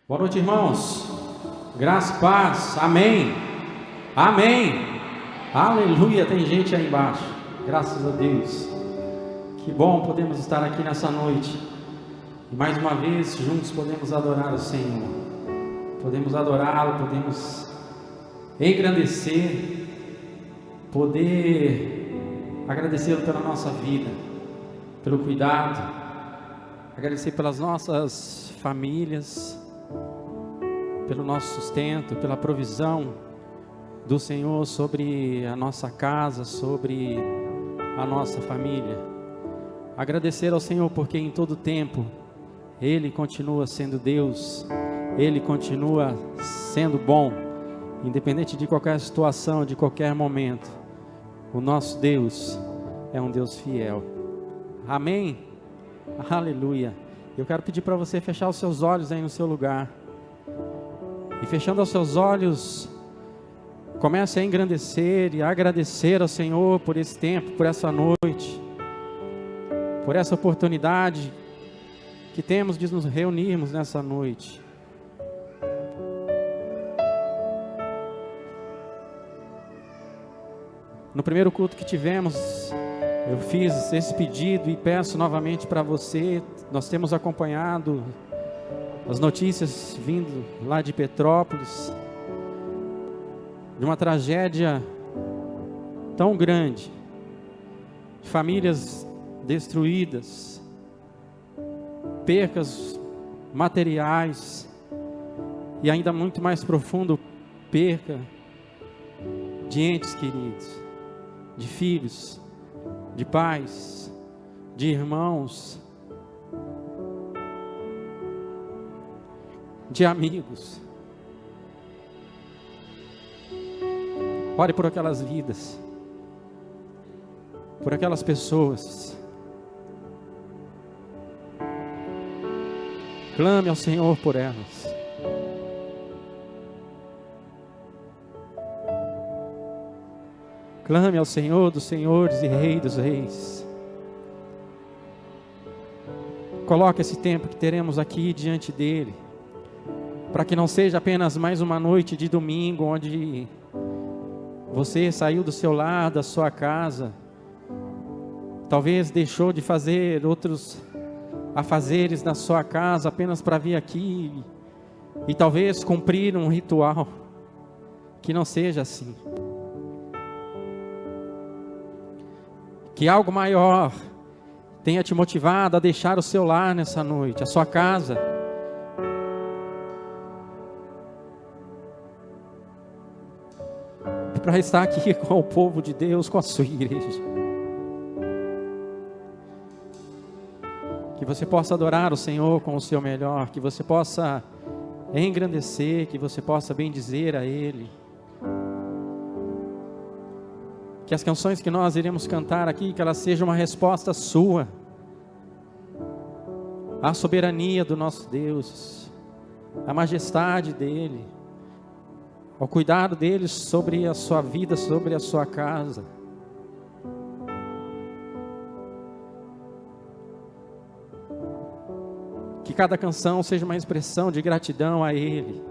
Boa noite, irmãos. Graça e paz. Amém. Amém. Aleluia. Tem gente aí embaixo. Graças a Deus. Que bom podemos estar aqui nessa noite. E mais uma vez juntos podemos adorar o Senhor. Podemos adorá-lo, podemos engrandecer, poder agradecê-lo pela nossa vida, pelo cuidado, agradecer pelas nossas famílias, pelo nosso sustento, pela provisão do Senhor sobre a nossa casa, sobre a nossa família. Agradecer ao Senhor porque em todo tempo Ele continua sendo Deus, Ele continua sendo bom, independente de qualquer situação, de qualquer momento. O nosso Deus é um Deus fiel. Amém? Aleluia. Eu quero pedir para você fechar os seus olhos aí no seu lugar. E fechando os seus olhos, comece a engrandecer e a agradecer ao Senhor por esse tempo, por essa noite, por essa oportunidade que temos de nos reunirmos nessa noite. No primeiro culto que tivemos, eu fiz esse pedido e peço novamente para você. Nós temos acompanhado as notícias vindo lá de Petrópolis, de uma tragédia tão grande, de famílias destruídas, percas materiais e ainda muito mais profundo, perca de entes queridos, de filhos, de pais, de irmãos, de amigos. Ore por aquelas vidas, por aquelas pessoas. Clame ao Senhor por elas. Clame ao Senhor dos senhores e Rei dos reis. Coloque esse tempo que teremos aqui diante dele, para que não seja apenas mais uma noite de domingo, onde você saiu do seu lar, da sua casa, talvez deixou de fazer outros afazeres na sua casa apenas para vir aqui e talvez cumprir um ritual. Que não seja assim. Que algo maior tenha te motivado a deixar o seu lar nessa noite, a sua casa, para estar aqui com o povo de Deus, com a sua igreja. Que você possa adorar o Senhor com o seu melhor, que você possa engrandecer, que você possa bendizer a Ele. Que as canções que nós iremos cantar aqui, que elas sejam uma resposta sua à soberania do nosso Deus, à majestade dEle, ao cuidado dEle sobre a sua vida, sobre a sua casa. Que cada canção seja uma expressão de gratidão a Ele,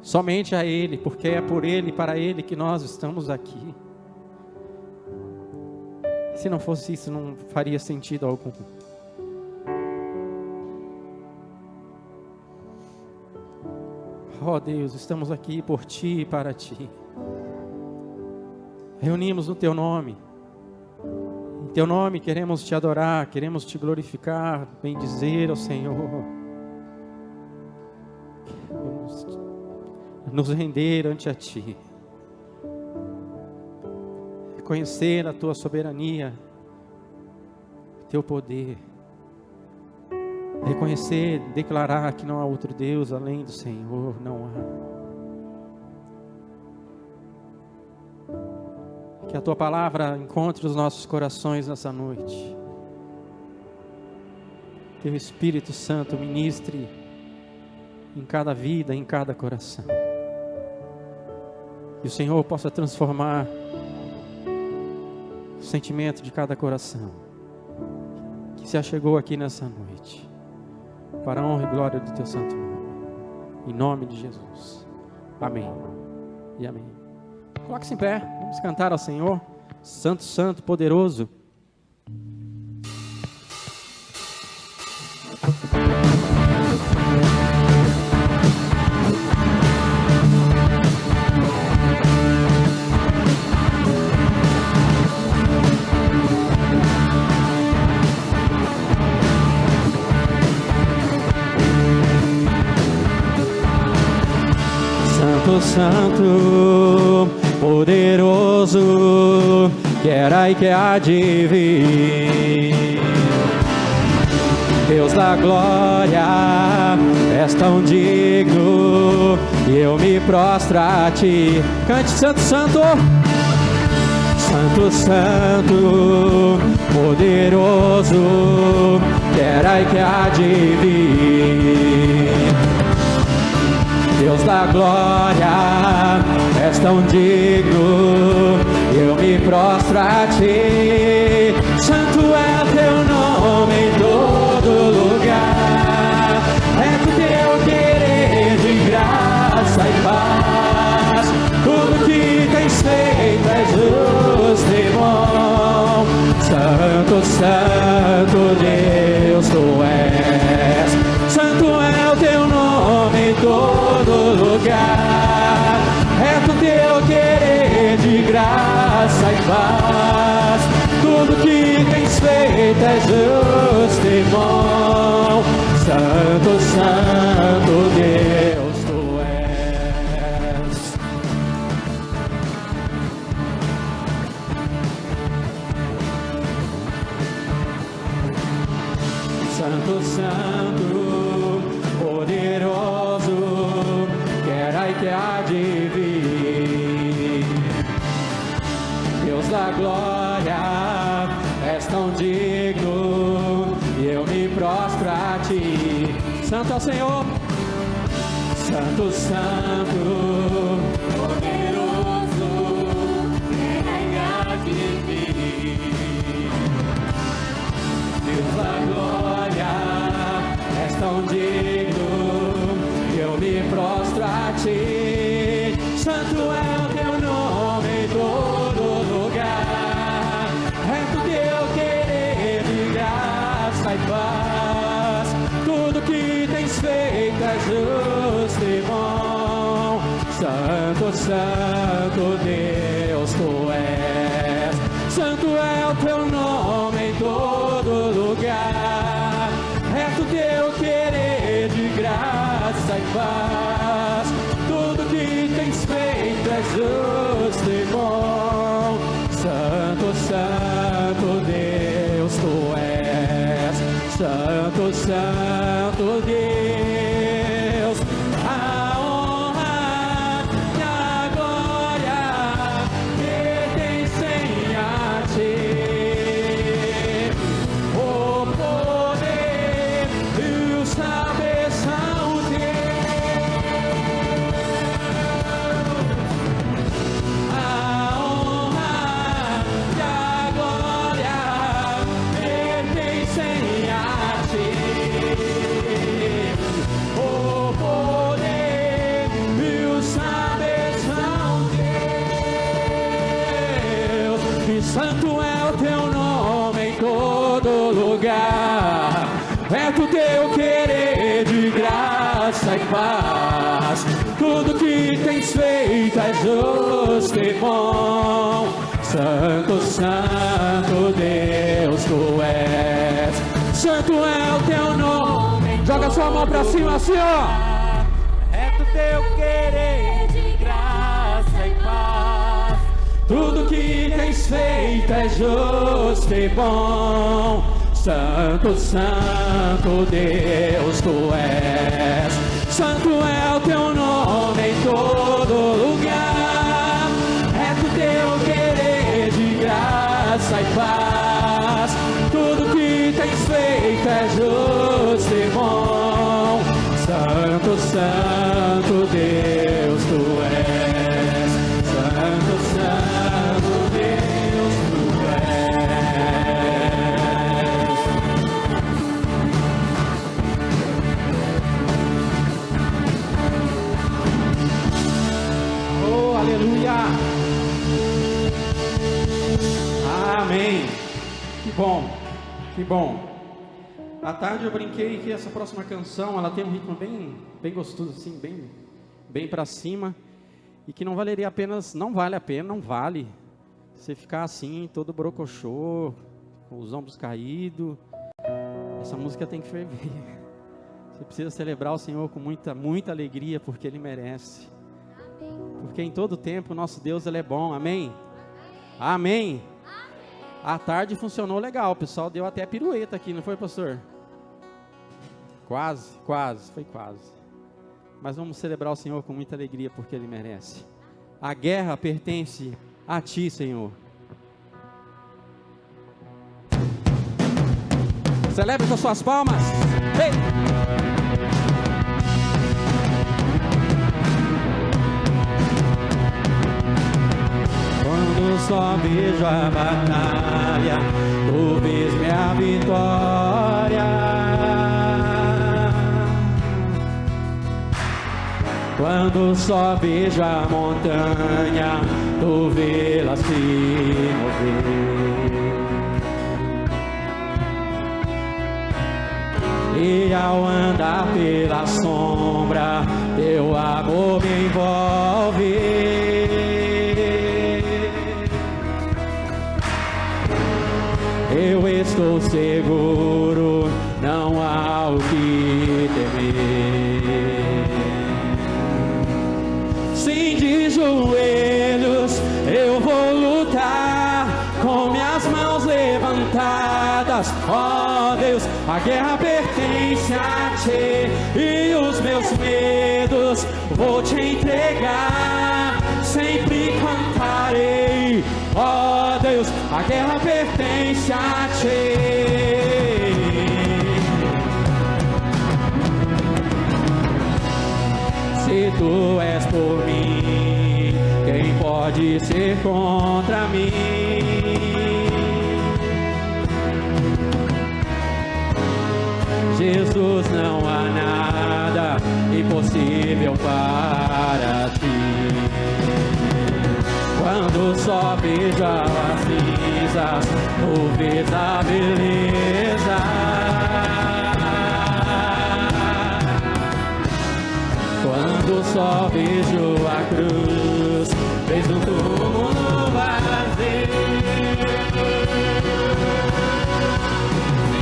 somente a Ele, porque é por Ele e para Ele que nós estamos aqui. Se não fosse isso, não faria sentido algum. Oh Deus, estamos aqui por Ti e para Ti. Reunimos no Teu nome. Em Teu nome queremos Te adorar, queremos Te glorificar, bendizer ao Senhor. Queremos nos render ante a Ti. Reconhecer a Tua soberania, Teu poder. Reconhecer, declarar que não há outro Deus além do Senhor, não há. Que a Tua palavra encontre os nossos corações nessa noite. Teu Espírito Santo ministre em cada vida, em cada coração. Que o Senhor possa transformar o sentimento de cada coração que se achegou aqui nessa noite. para a honra e glória do teu santo nome. Em nome de Jesus. Amém e amém. Coloque-se em pé, vamos cantar ao Senhor. Santo, santo, poderoso. Santo, santo, poderoso, que era e que há de vir. Deus da glória, és tão digno, e eu me prostro a ti. Cante, santo, santo. Santo, santo, poderoso, que era e que há de vir. Deus da glória, és tão digno, eu me prostro a ti. Santo é teu nome em todo lugar, é do teu querer de graça e paz. Tudo que tens feito é justo e bom. Santo, santo Deus tu és. Santo é o teu nome em todo lugar, é do teu querer de graça e paz. Tudo que tens feito é justo e bom. Santo, santo Deus tu és. Santo, santo, poderoso, que era e que há de vir. Deus da glória, és tão digno, e eu me prostro a ti. Santo é o Senhor. Santo, santo, poderoso, que era e há de vir. Deus da glória, és tão digno, eu me prostro a ti. Santo é o teu nome em todo lugar, é do teu querer de graça e paz. Tudo que tens feito é justo e bom. Santo, santo Deus tu és. Santo é o teu nome em todo lugar, é do teu querer de graça e paz. Tudo que tens feito é justo e bom. Santo, santo Deus tu és. Santo, santo Deus, a honra e a glória pertencem a ti. O poder e o saber são teus. A honra e a glória pertencem a ti. O poder e o saber são teus. E santo é o teu nome em todo lugar, é do teu querer de graça e paz. Tudo que tens feito é justo e bom. Santo, santo Deus tu és. Santo é o teu nome. Joga sua mão pra cima assim, ó. É do teu querer de graça e paz. Tudo que tens feito é justo e bom. Santo, santo Deus tu és. Santo é o teu nome em todo lugar, é do teu querer de graça e paz. Tudo que tens feito é justo e bom. Santo, santo Deus tu és. Santo, santo Deus tu és. Que bom, que bom. À tarde eu brinquei que essa próxima canção, ela tem um ritmo bem gostoso, assim, bem para cima, e que não valeria apenas, não vale a pena, não vale você ficar assim, todo brocochô, com os ombros caídos. Essa música tem que ferver. Você precisa celebrar o Senhor com muita alegria, porque Ele merece. Porque em todo tempo o nosso Deus, Ele é bom, amém? Amém. À tarde funcionou legal, o pessoal deu até pirueta aqui, não foi, pastor? Quase, foi quase. Mas vamos celebrar o Senhor com muita alegria, porque Ele merece. A guerra pertence a Ti, Senhor. Celebre com as suas palmas. Ei! Quando só vejo a batalha, Tu vês minha vitória. Quando só vejo a montanha, Tu vê-la se mover. E ao andar pela sombra, Teu amor me envolve. Eu estou seguro, não há o que temer. Sim, de joelhos eu vou lutar, com minhas mãos levantadas. Ó Deus, a guerra pertence a Ti, e os meus medos vou Te entregar. Sempre cantarei, ó Deus, a guerra pertence a Ti. Se Tu és por mim, quem pode ser contra mim? Jesus, não há nada impossível para Ti. Quando só vejo as cinzas, Tu vês a beleza. Quando só vejo a cruz, vês um túmulo vazio.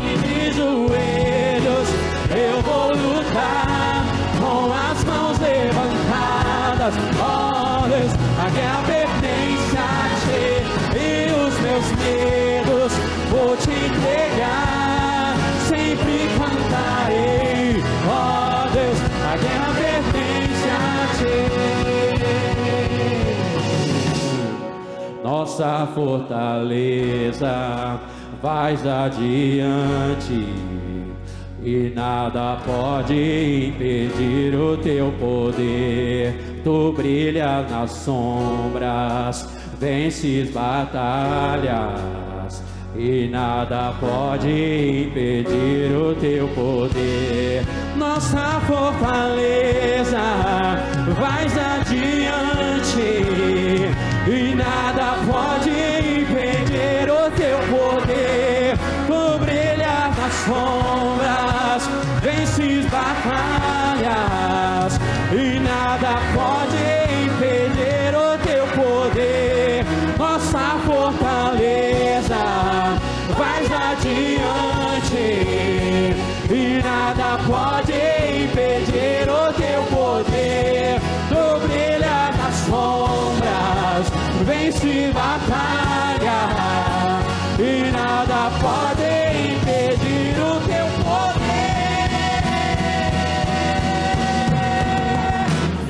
E de joelhos eu vou lutar, com as mãos levantadas. Ó Deus, a guerra pertence a Ti, e os meus medos vou Te entregar. Sempre cantarei, ó Deus, a guerra pertence a Ti. Nossa fortaleza, vais adiante, e nada pode impedir o Teu poder. Tu brilhas nas sombras, vences batalhas, e nada pode impedir o Teu poder. Nossa fortaleza, vais adiante, e nada pode impedir o Teu poder. Tu brilhas nas sombras, vences batalhas, e nada pode impedir o Teu poder. Nossa fortaleza, vais adiante, e nada pode impedir o Teu poder. Tu brilhas nas sombras, vence batalha, e nada pode impedir o Teu poder.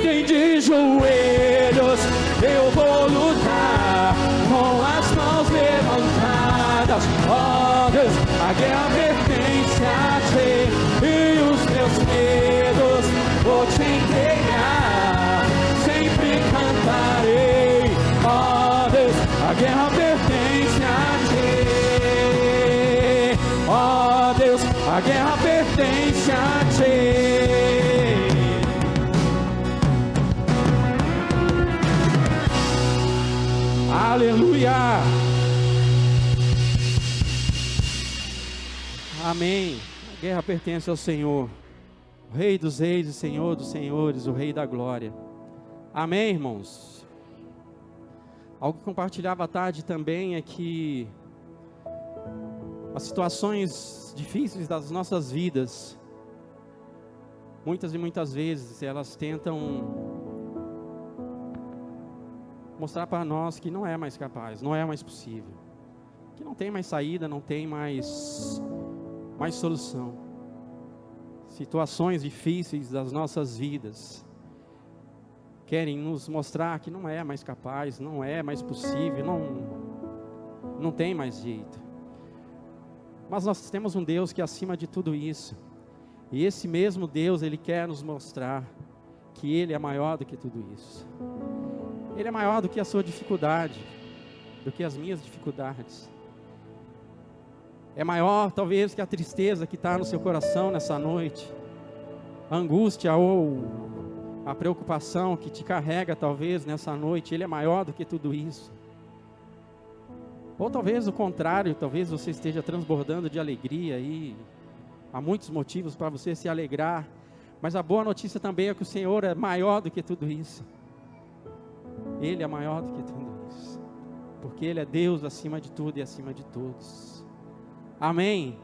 Sim, de joelhos eu vou lutar, com as mãos levantadas. Ó Deus, a guerra pertence a Ti, e os meus medos vou Te entregar. Sempre cantarei, ó Deus, a guerra pertence a Ti. Ó Deus, a guerra pertence a Ti. Aleluia. Amém. A guerra pertence ao Senhor, o Rei dos reis e Senhor dos senhores, o Rei da glória. Amém, irmãos? Algo que compartilhava à tarde também é que as situações difíceis das nossas vidas, muitas e muitas vezes, elas tentam mostrar para nós que não é mais capaz, não é mais possível, que não tem mais saída, não tem mais solução. Situações difíceis das nossas vidas querem nos mostrar que não é mais capaz, não é mais possível, não tem mais jeito. Mas nós temos um Deus que é acima de tudo isso, e esse mesmo Deus, Ele quer nos mostrar que Ele é maior do que tudo isso. Ele é maior do que a sua dificuldade, do que as minhas dificuldades. É maior talvez que a tristeza que está no seu coração nessa noite, a angústia ou a preocupação que te carrega talvez nessa noite. Ele é maior do que tudo isso. Ou talvez o contrário, talvez você esteja transbordando de alegria e há muitos motivos para você se alegrar, mas a boa notícia também é que o Senhor é maior do que tudo isso. Ele é maior do que tudo isso, porque Ele é Deus acima de tudo e acima de todos. Amém?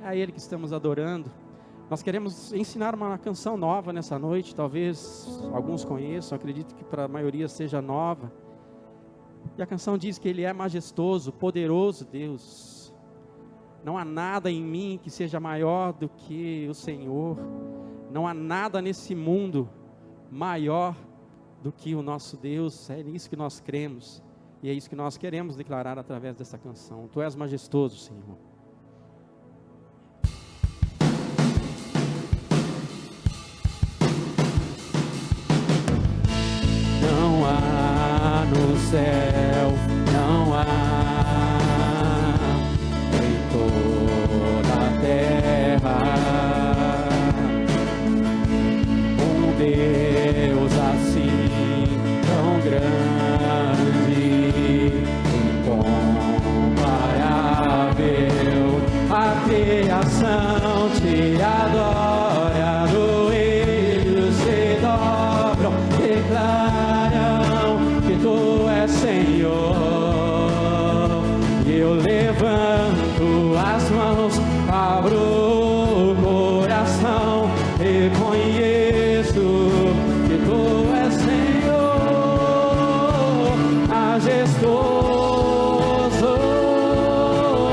É a Ele que estamos adorando. Nós queremos ensinar uma canção nova nessa noite, talvez alguns conheçam, acredito que para a maioria seja nova. E a canção diz que Ele é majestoso, poderoso Deus. Não há nada em mim que seja maior do que o Senhor. Não há nada nesse mundo maior do que o nosso Deus. É nisso que nós cremos, e é isso que nós queremos declarar através dessa canção. Tu és majestoso, Senhor. Não há no céu, não há em toda a terra um Deus assim tão grande, incomparável. A criação te adora, joelhos se dobram, declaram que tu és Senhor. Eu levanto as mãos, abro o coração, reconheço que tu és Senhor, majestoso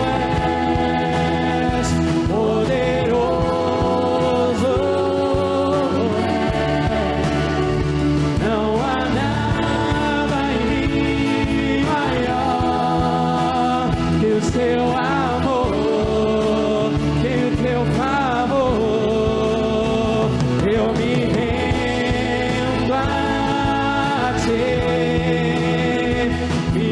és, poderoso és. Não há nada em mim maior que o seu amor, que o teu favor. Eu me rendo a ti, me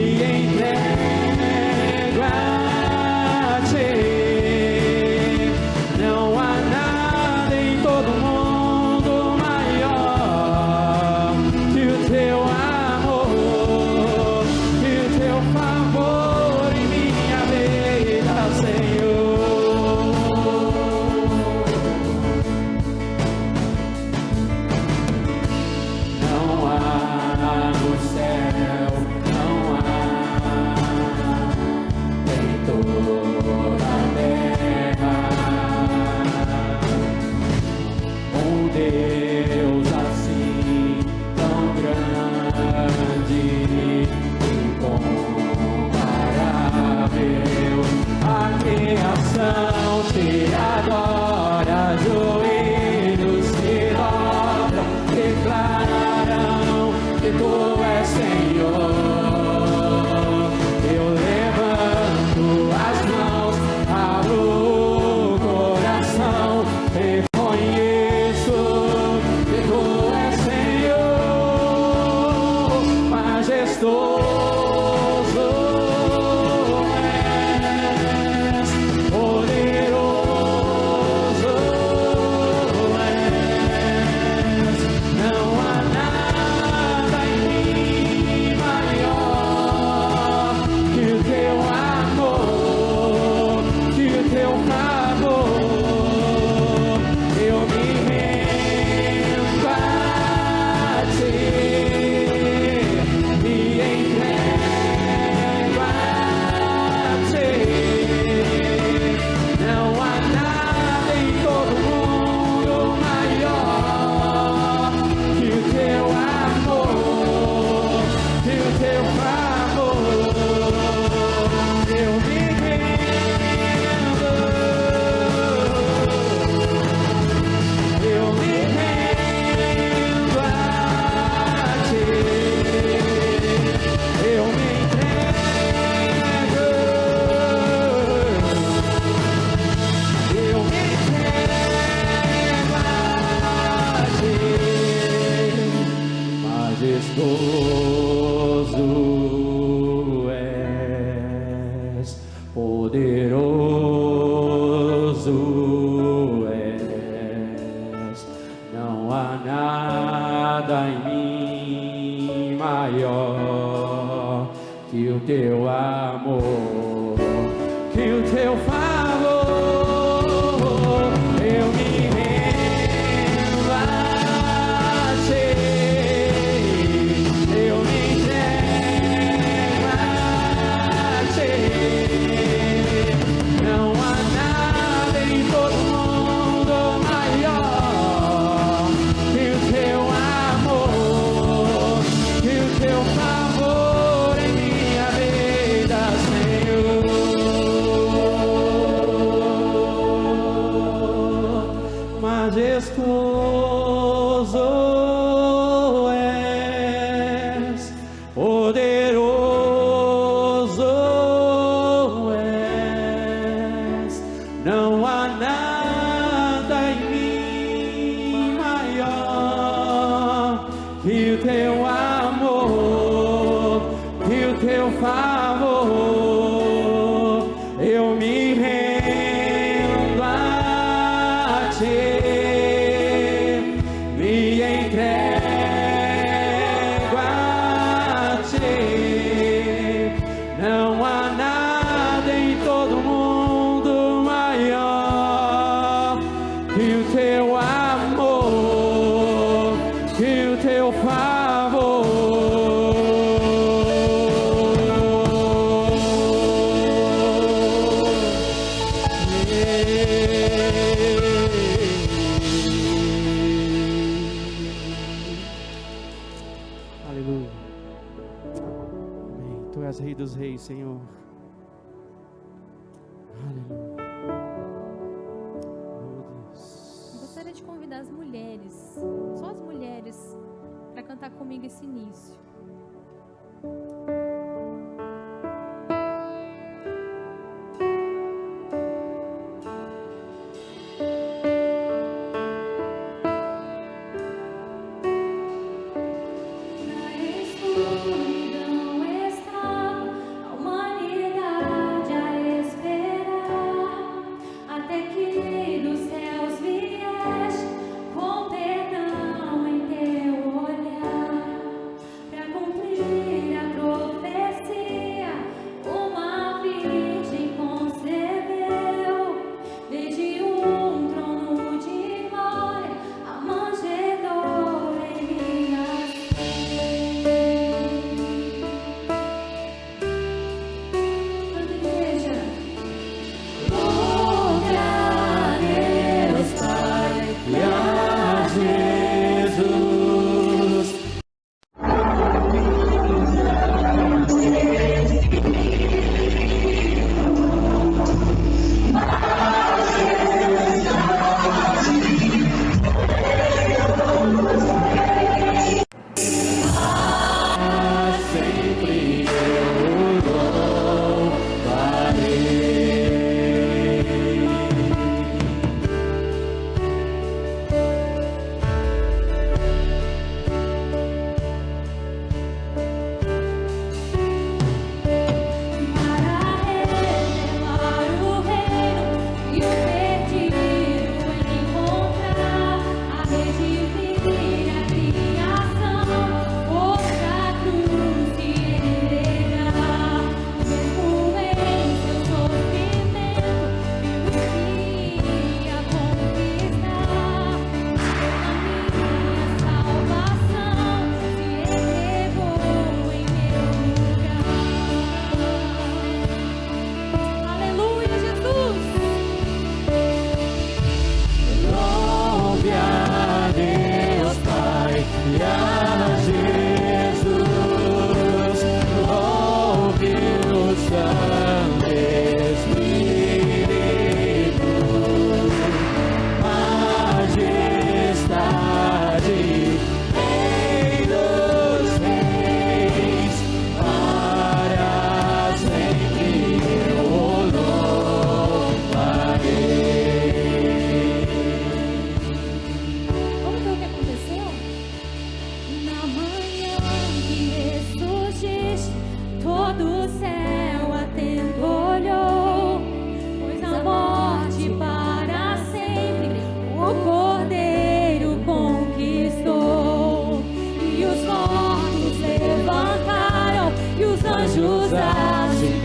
teu amor, que o teu favor, eu me rendo a ti, eu me entrego a ti. Não há nada em todo mundo maior que o teu amor, que o teu favor em minha vida, Senhor. Majestoso és, poderoso és, não há nada em mim maior que o teu amor, que o teu favor, eu me rendo a ti, me entrego a ti. Não há nada em todo mundo maior que o teu amor, que o teu favor. Aleluia. Amém. Tu és Rei dos Reis, Senhor. Aleluia. Oh, Deus. Gostaria de convidar as mulheres, só as mulheres, para cantar comigo esse início. Na escuridão estava a humanidade a esperar, até que dos céus vieste com perdão em teu olhar, para cumprir a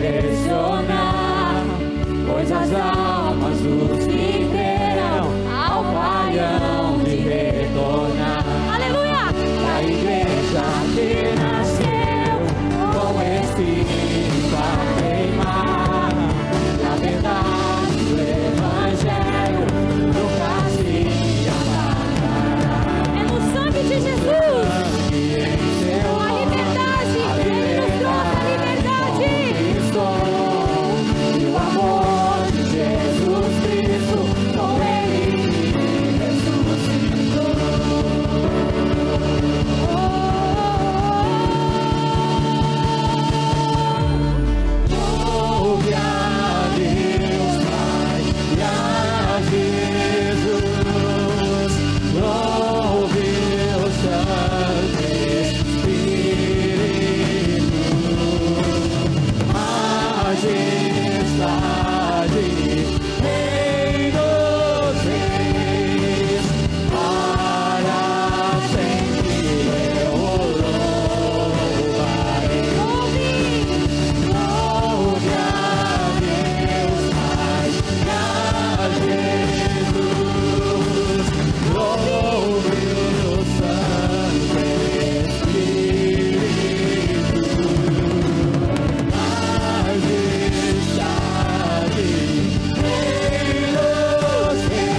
impressionar, pois as almas dos que creram ao Pai hão de retornar. Aleluia! A igreja que nasceu com espírito a queimar, na verdade do Evangelho nunca se apagará. É no sangue de Jesus. A liberdade, Ele nos trouxe a liberdade. E o amor de Jesus Cristo, com Ele ressuscitou. Louve a Deus Pai e a Jesus, louve o Santo Espírito, majestade, Rei dos Reis, para sempre eu louvarei. Louve a Deus Pai e a Jesus, louve o Santo Espírito,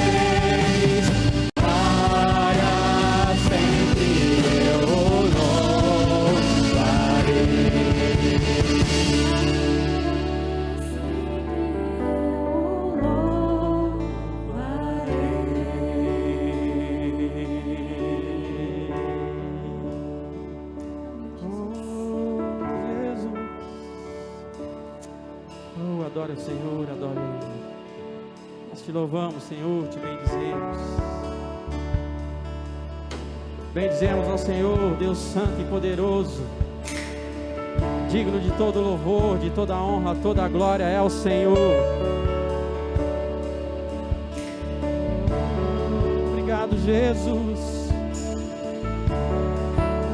majestade, Rei dos Reis, para sempre eu Oh, adore o Senhor, adore Ele. Nós te louvamos, Senhor, te bendizemos. Bendizemos ao Senhor, Deus Santo e Poderoso, digno de todo louvor, de toda honra, toda glória é ao Senhor. Obrigado, Jesus.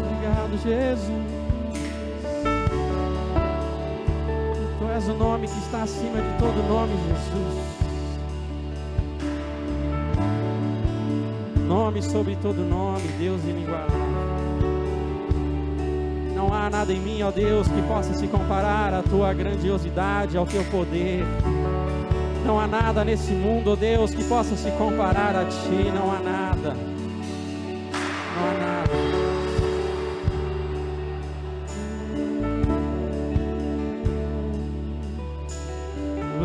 Obrigado, Jesus. Tu és o nome que está acima de todo nome, Jesus. Nome sobre todo nome, Deus inigualável. Não há nada em mim, ó Deus, que possa se comparar à tua grandiosidade, ao teu poder. Não há nada nesse mundo, ó Deus, que possa se comparar a ti. Não há nada. Não há nada.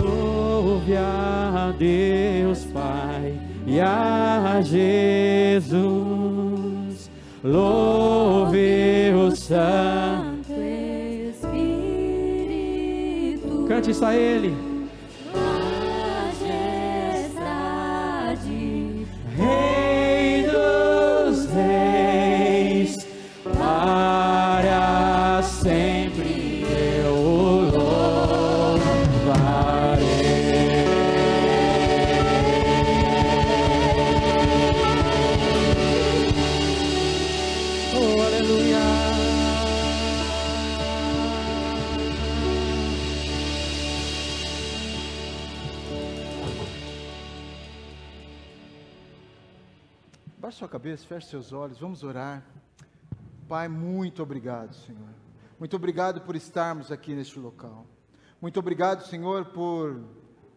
Louve a Deus Pai e a Jesus, louve o Santo Espírito. Cante isso a Ele. Majestade, Rei dos Reis, para sempre eu o louvarei. Oh, aleluia. Baixe sua cabeça, feche seus olhos, vamos orar. Pai, muito obrigado, Senhor. Muito obrigado por estarmos aqui neste local. Muito obrigado, Senhor, por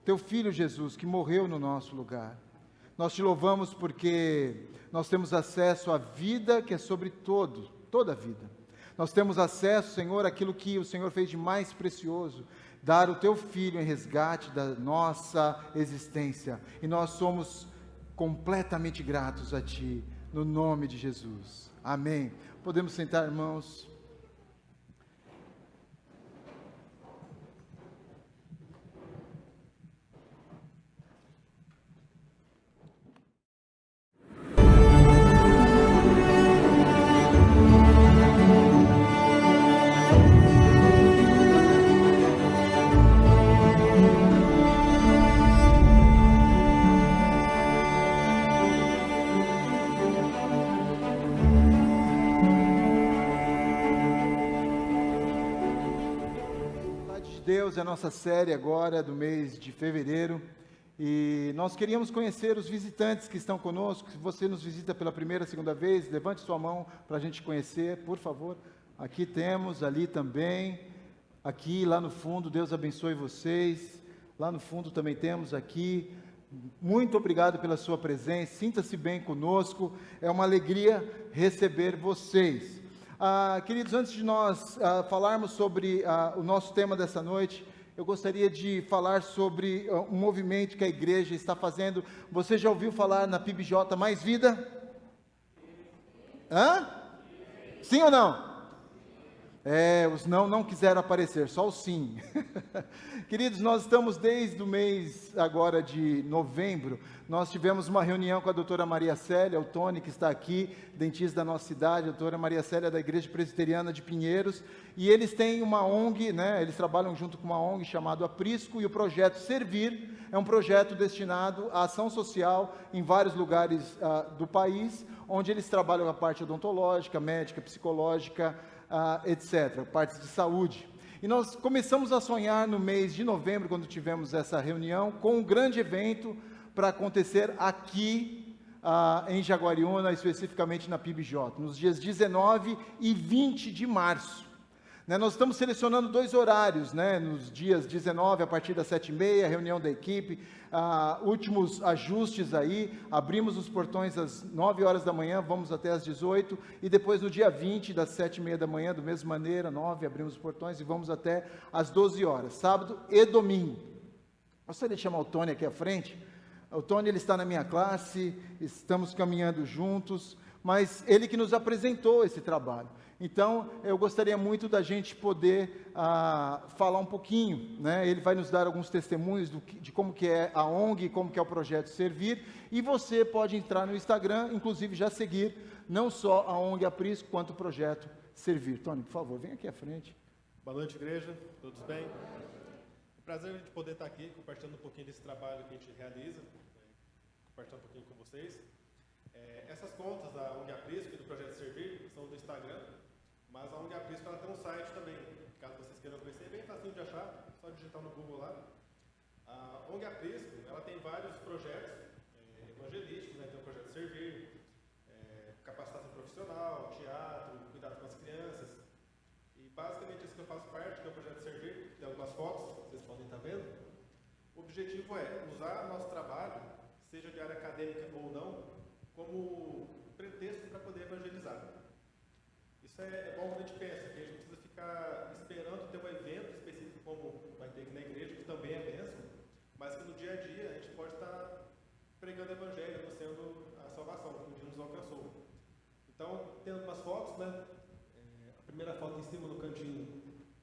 Teu Filho Jesus, que morreu no nosso lugar. Nós Te louvamos porque nós temos acesso à vida que é sobre toda a vida. Nós temos acesso, Senhor, àquilo que o Senhor fez de mais precioso, dar o Teu Filho em resgate da nossa existência. E nós somos completamente gratos a Ti, no nome de Jesus. Amém. Podemos sentar, irmãos. Deus, é a nossa série agora do mês de fevereiro. E nós queríamos conhecer os visitantes que estão conosco. Se você nos visita pela primeira, segunda vez, levante sua mão para a gente conhecer, por favor. Aqui temos, ali também, aqui, lá no fundo, Deus abençoe vocês. Lá no fundo também temos aqui. Muito obrigado pela sua presença, sinta-se bem conosco, é uma alegria receber vocês. Queridos, antes de nós falarmos sobre o nosso tema dessa noite, eu gostaria de falar sobre um movimento que a igreja está fazendo. Você já ouviu falar na PIBJ Mais Vida? Hã? Sim ou não? Os não quiseram aparecer, só o sim. Queridos, nós estamos desde o mês agora de novembro, nós tivemos uma reunião com a doutora Maria Célia, o Tony que está aqui, dentista da nossa cidade, a doutora Maria Célia da Igreja Presbiteriana de Pinheiros, e eles têm uma ONG, né, eles trabalham junto com uma ONG chamada Aprisco, e o projeto Servir é um projeto destinado à ação social em vários lugares do país, onde eles trabalham a parte odontológica, médica, psicológica, etc., partes de saúde. E nós começamos a sonhar no mês de novembro, quando tivemos essa reunião, com um grande evento para acontecer aqui em Jaguariúna, especificamente na PIBJ, nos dias 19 e 20 de março. Nós estamos selecionando 2 horários, nos dias 19, a partir das 7h30, reunião da equipe, últimos ajustes aí, abrimos os portões às 9 horas da manhã, vamos até às 18, e depois no dia 20, das 7h30 da manhã, da mesma maneira, 9, abrimos os portões e vamos até às 12 horas, sábado e domingo. Gostaria de chamar o Tony aqui à frente. O Tony, ele está na minha classe, estamos caminhando juntos, mas ele que nos apresentou esse trabalho. Então, eu gostaria muito da gente poder falar um pouquinho, Ele vai nos dar alguns testemunhos de como que é a ONG, como que é o projeto Servir, e você pode entrar no Instagram, inclusive já seguir, não só a ONG Aprisco, quanto o projeto Servir. Tony, por favor, vem aqui à frente. Boa noite, igreja, todos bem? É um prazer a gente poder estar aqui, compartilhando um pouquinho desse trabalho que a gente realiza, compartilhando um pouquinho com vocês. Essas contas da ONG Aprisco e do projeto Servir são do Instagram, mas a ONG Aprisco ela tem um site também, caso vocês queiram conhecer, é bem facinho de achar, só digitar no Google lá. A ONG Aprisco, ela tem vários projetos evangelísticos, tem o projeto Servir, capacitação profissional, teatro, cuidado com as crianças, e basicamente isso que eu faço parte, que é o projeto Servir, tem algumas fotos, vocês podem estar vendo. O objetivo é usar nosso trabalho, seja de área acadêmica ou não, como pretexto para poder evangelizar. Isso é bom quando a gente pensa, que a gente precisa ficar esperando ter um evento específico como vai ter aqui na igreja, que também é bênção, mas que no dia a dia a gente pode estar pregando o evangelho, anunciando a salvação, que um dia nos alcançou. Então, tem algumas fotos, a primeira foto em cima no cantinho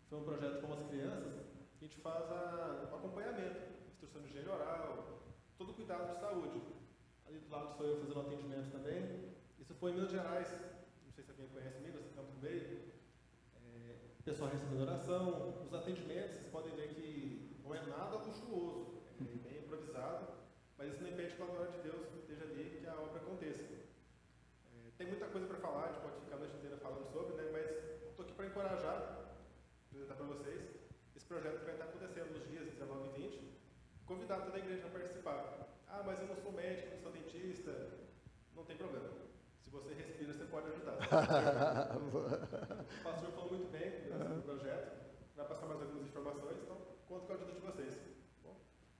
foi um projeto com as crianças, que a gente faz o acompanhamento, instrução de higiene oral, todo cuidado de saúde. Ali do lado sou eu fazendo atendimento também. Isso foi em Minas Gerais, não sei se alguém conhece Minas, Campo do Meio. O pessoal recebendo oração, os atendimentos, vocês podem ver que não é nada luxuoso, é bem improvisado, mas isso não impede que a glória de Deus esteja ali, que a obra aconteça. Tem muita coisa para falar, a gente pode ficar a noite inteira falando sobre, mas estou aqui para encorajar, apresentar para vocês esse projeto que vai estar acontecendo nos dias 19 e 20, convidar toda a igreja a participar. Mas eu não sou médico, não sou dentista, não tem problema. Se você respira, você pode ajudar. O pastor falou muito bem do projeto, vai passar mais algumas informações, então conto com a ajuda de vocês. Bom?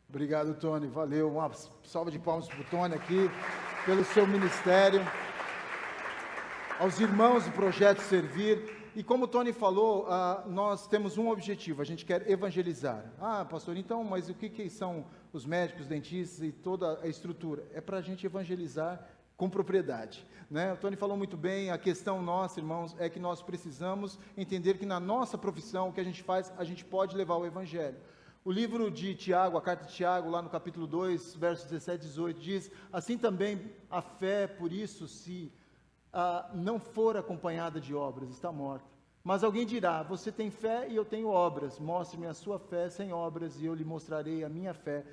Obrigado, Tony, valeu. Uma salva de palmas para o Tony aqui, pelo seu ministério. Aos irmãos do projeto Servir. E como o Tony falou, nós temos um objetivo, a gente quer evangelizar. Pastor, então, mas o que são os médicos, dentistas e toda a estrutura? É para a gente evangelizar com propriedade. O Tony falou muito bem, a questão nossa, irmãos, é que nós precisamos entender que na nossa profissão, o que a gente faz, a gente pode levar o evangelho. O livro de Tiago, a carta de Tiago, lá no capítulo 2, versos 17 e 18, diz: assim também a fé, por isso, se não for acompanhada de obras, está morta. Mas alguém dirá: você tem fé e eu tenho obras, mostre-me a sua fé sem obras e eu lhe mostrarei a minha fé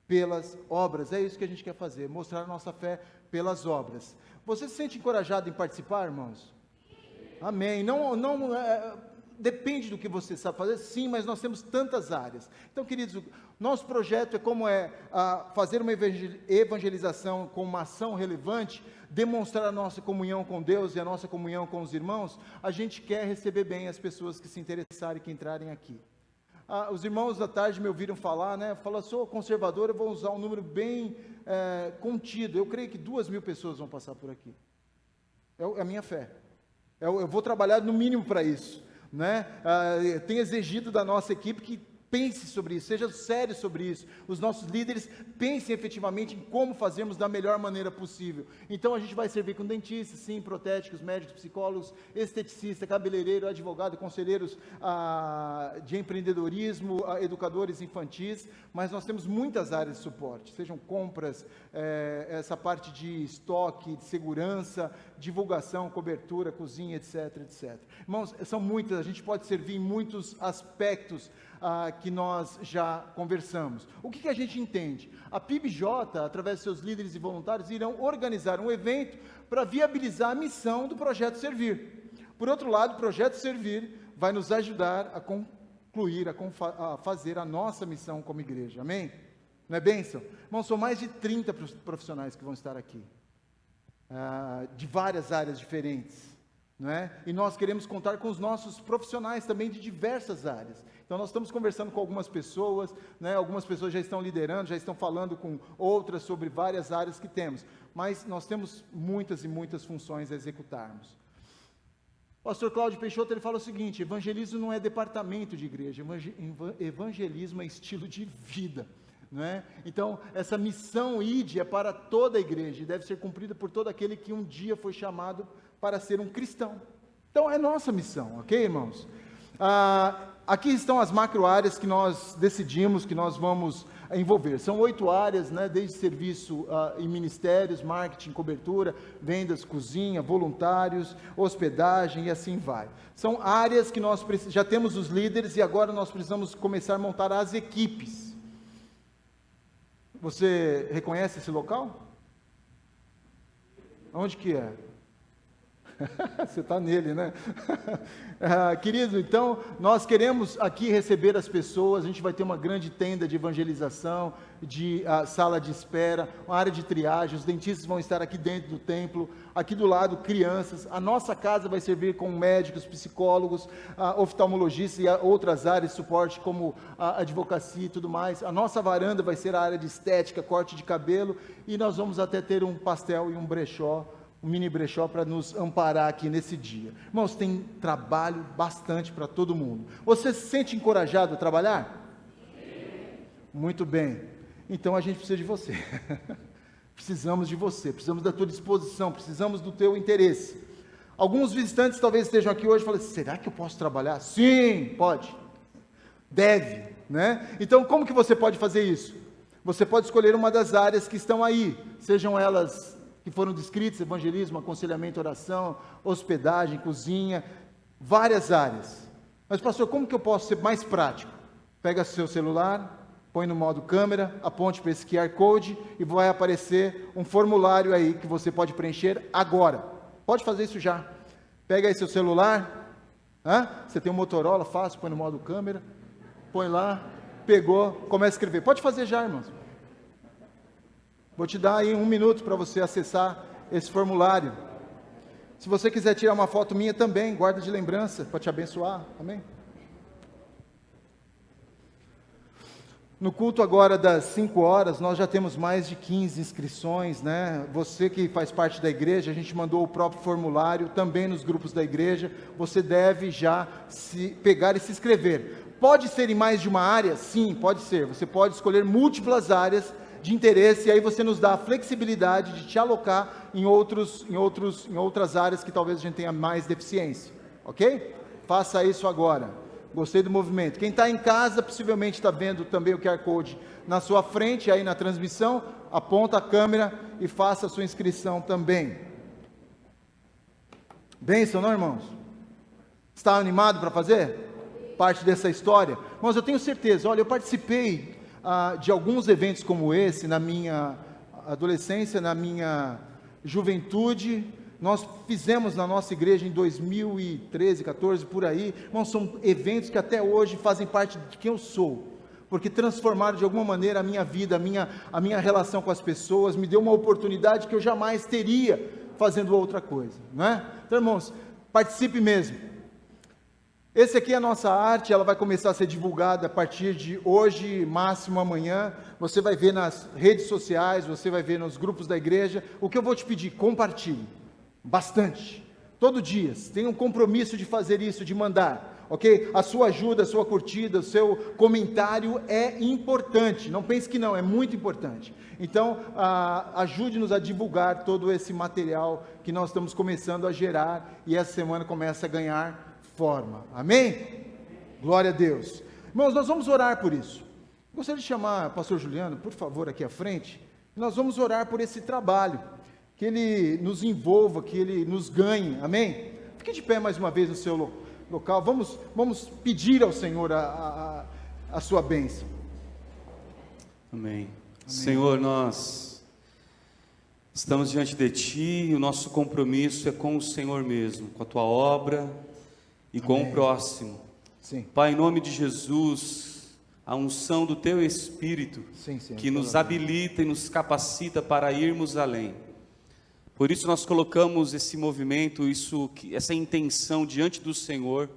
pelas obras. É isso que a gente quer fazer, mostrar a nossa fé pelas obras. Você se sente encorajado em participar, irmãos? Amém. depende do que você sabe fazer, sim, mas nós temos tantas áreas. Então, queridos, nosso projeto é fazer uma evangelização com uma ação relevante, demonstrar a nossa comunhão com Deus e a nossa comunhão com os irmãos. A gente quer receber bem as pessoas que se interessarem, que entrarem aqui. Os irmãos da tarde me ouviram falar, né? Fala, sou conservador, eu vou usar um número bem contido. Eu creio que 2.000 pessoas vão passar por aqui. É a minha fé. Eu vou trabalhar no mínimo para isso, né? Tem exigido da nossa equipe que pense sobre isso, seja sério sobre isso. Os nossos líderes pensem efetivamente em como fazermos da melhor maneira possível. Então a gente vai servir com dentistas, sim, protéticos, médicos, psicólogos, esteticista, cabeleireiro, advogado, conselheiros de empreendedorismo, educadores infantis, mas nós temos muitas áreas de suporte, sejam compras, essa parte de estoque, de segurança, divulgação, cobertura, cozinha, etc, etc. Irmãos, são muitas, a gente pode servir em muitos aspectos que nós já conversamos. O que a gente entende? A PIBJ, através de seus líderes e voluntários, irão organizar um evento para viabilizar a missão do Projeto Servir. Por outro lado, o Projeto Servir vai nos ajudar a concluir, a fazer a nossa missão como igreja. Amém? Não é bênção? Irmãos, são mais de 30 profissionais que vão estar aqui, de várias áreas diferentes, não é? E nós queremos contar com os nossos profissionais também de diversas áreas. Então nós estamos conversando com algumas pessoas, né? Algumas pessoas já estão liderando, já estão falando com outras sobre várias áreas que temos, mas nós temos muitas e muitas funções a executarmos. O pastor Cláudio Peixoto, ele fala o seguinte: evangelismo não é departamento de igreja, evangelismo é estilo de vida, não é? Então, essa missão ID é para toda a igreja, e deve ser cumprida por todo aquele que um dia foi chamado para ser um cristão. Então, é nossa missão, ok, irmãos? Aqui estão as macro áreas que nós decidimos que nós vamos envolver. São 8 áreas, né, desde serviço em ministérios, marketing, cobertura, vendas, cozinha, voluntários, hospedagem e assim vai. São áreas que nós já temos os líderes e agora nós precisamos começar a montar as equipes. Você reconhece esse local? Onde que é? Você está nele, né? Querido, então, nós queremos aqui receber as pessoas, a gente vai ter uma grande tenda de evangelização, de sala de espera, uma área de triagem, os dentistas vão estar aqui dentro do templo, aqui do lado, crianças, a nossa casa vai servir com médicos, psicólogos, oftalmologistas e outras áreas de suporte, como a advocacia e tudo mais. A nossa varanda vai ser a área de estética, corte de cabelo, e nós vamos até ter um pastel e um brechó, um mini brechó para nos amparar aqui nesse dia. Irmãos, tem trabalho bastante para todo mundo. Você se sente encorajado a trabalhar? Sim. Muito bem. Então a gente precisa de você. Precisamos de você, precisamos da tua disposição, precisamos do teu interesse. Alguns visitantes talvez estejam aqui hoje e falem: será que eu posso trabalhar? Sim, pode. Deve, né? Então como que você pode fazer isso? Você pode escolher uma das áreas que estão aí, sejam elas que foram descritos: evangelismo, aconselhamento, oração, hospedagem, cozinha, várias áreas. Mas pastor, como que eu posso ser mais prático? Pega seu celular, põe no modo câmera, aponte para esse QR Code e vai aparecer um formulário aí que você pode preencher agora. Pode fazer isso já. Pega aí seu celular, você tem um Motorola, fácil, põe no modo câmera, põe lá, pegou, começa a escrever. Pode fazer já, irmãos. Vou te dar aí 1 minuto para você acessar esse formulário. Se você quiser tirar uma foto minha também, guarda de lembrança, para te abençoar, amém? No culto agora das 5 horas, nós já temos mais de 15 inscrições, né? Você que faz parte da igreja, a gente mandou o próprio formulário, também nos grupos da igreja, você deve já se pegar e se inscrever. Pode ser em mais de uma área? Sim, pode ser. Você pode escolher múltiplas áreas de interesse, e aí você nos dá a flexibilidade de te alocar em outras áreas que talvez a gente tenha mais deficiência, ok? Faça isso agora. Gostei do movimento. Quem está em casa, possivelmente está vendo também o QR Code na sua frente, aí na transmissão, aponta a câmera e faça a sua inscrição também. Bênção, não, irmãos? Está animado para fazer parte dessa história? Irmãos, eu tenho certeza, olha, eu participei de alguns eventos como esse, na minha adolescência, na minha juventude, nós fizemos na nossa igreja em 2013, 14, por aí. Irmãos, são eventos que até hoje fazem parte de quem eu sou, porque transformaram de alguma maneira a minha vida, a minha relação com as pessoas, me deu uma oportunidade que eu jamais teria fazendo outra coisa, não é? Então, irmãos, participe mesmo. Esse aqui é a nossa arte, ela vai começar a ser divulgada a partir de hoje, máximo amanhã. Você vai ver nas redes sociais, você vai ver nos grupos da igreja. O que eu vou te pedir? Compartilhe, bastante, todo dia. Tenha um compromisso de fazer isso, de mandar, ok? A sua ajuda, a sua curtida, o seu comentário é importante, não pense que não, é muito importante. Então, ajude-nos a divulgar todo esse material que nós estamos começando a gerar, e essa semana começa a ganhar forma, amém? Glória a Deus. Irmãos, nós vamos orar por isso. Gostaria de chamar o pastor Juliano, por favor, aqui à frente. Nós vamos orar por esse trabalho, que ele nos envolva, que ele nos ganhe, amém? Fique de pé mais uma vez no seu local, vamos pedir ao Senhor a sua bênção. Amém. Senhor, nós estamos diante de Ti, e o nosso compromisso é com o Senhor mesmo, com a Tua obra e com o próximo. Sim. Pai, em nome de Jesus, a unção do Teu Espírito, Sim, Senhor, que nos habilita e nos capacita para irmos além. Por isso nós colocamos esse movimento, essa intenção diante do Senhor,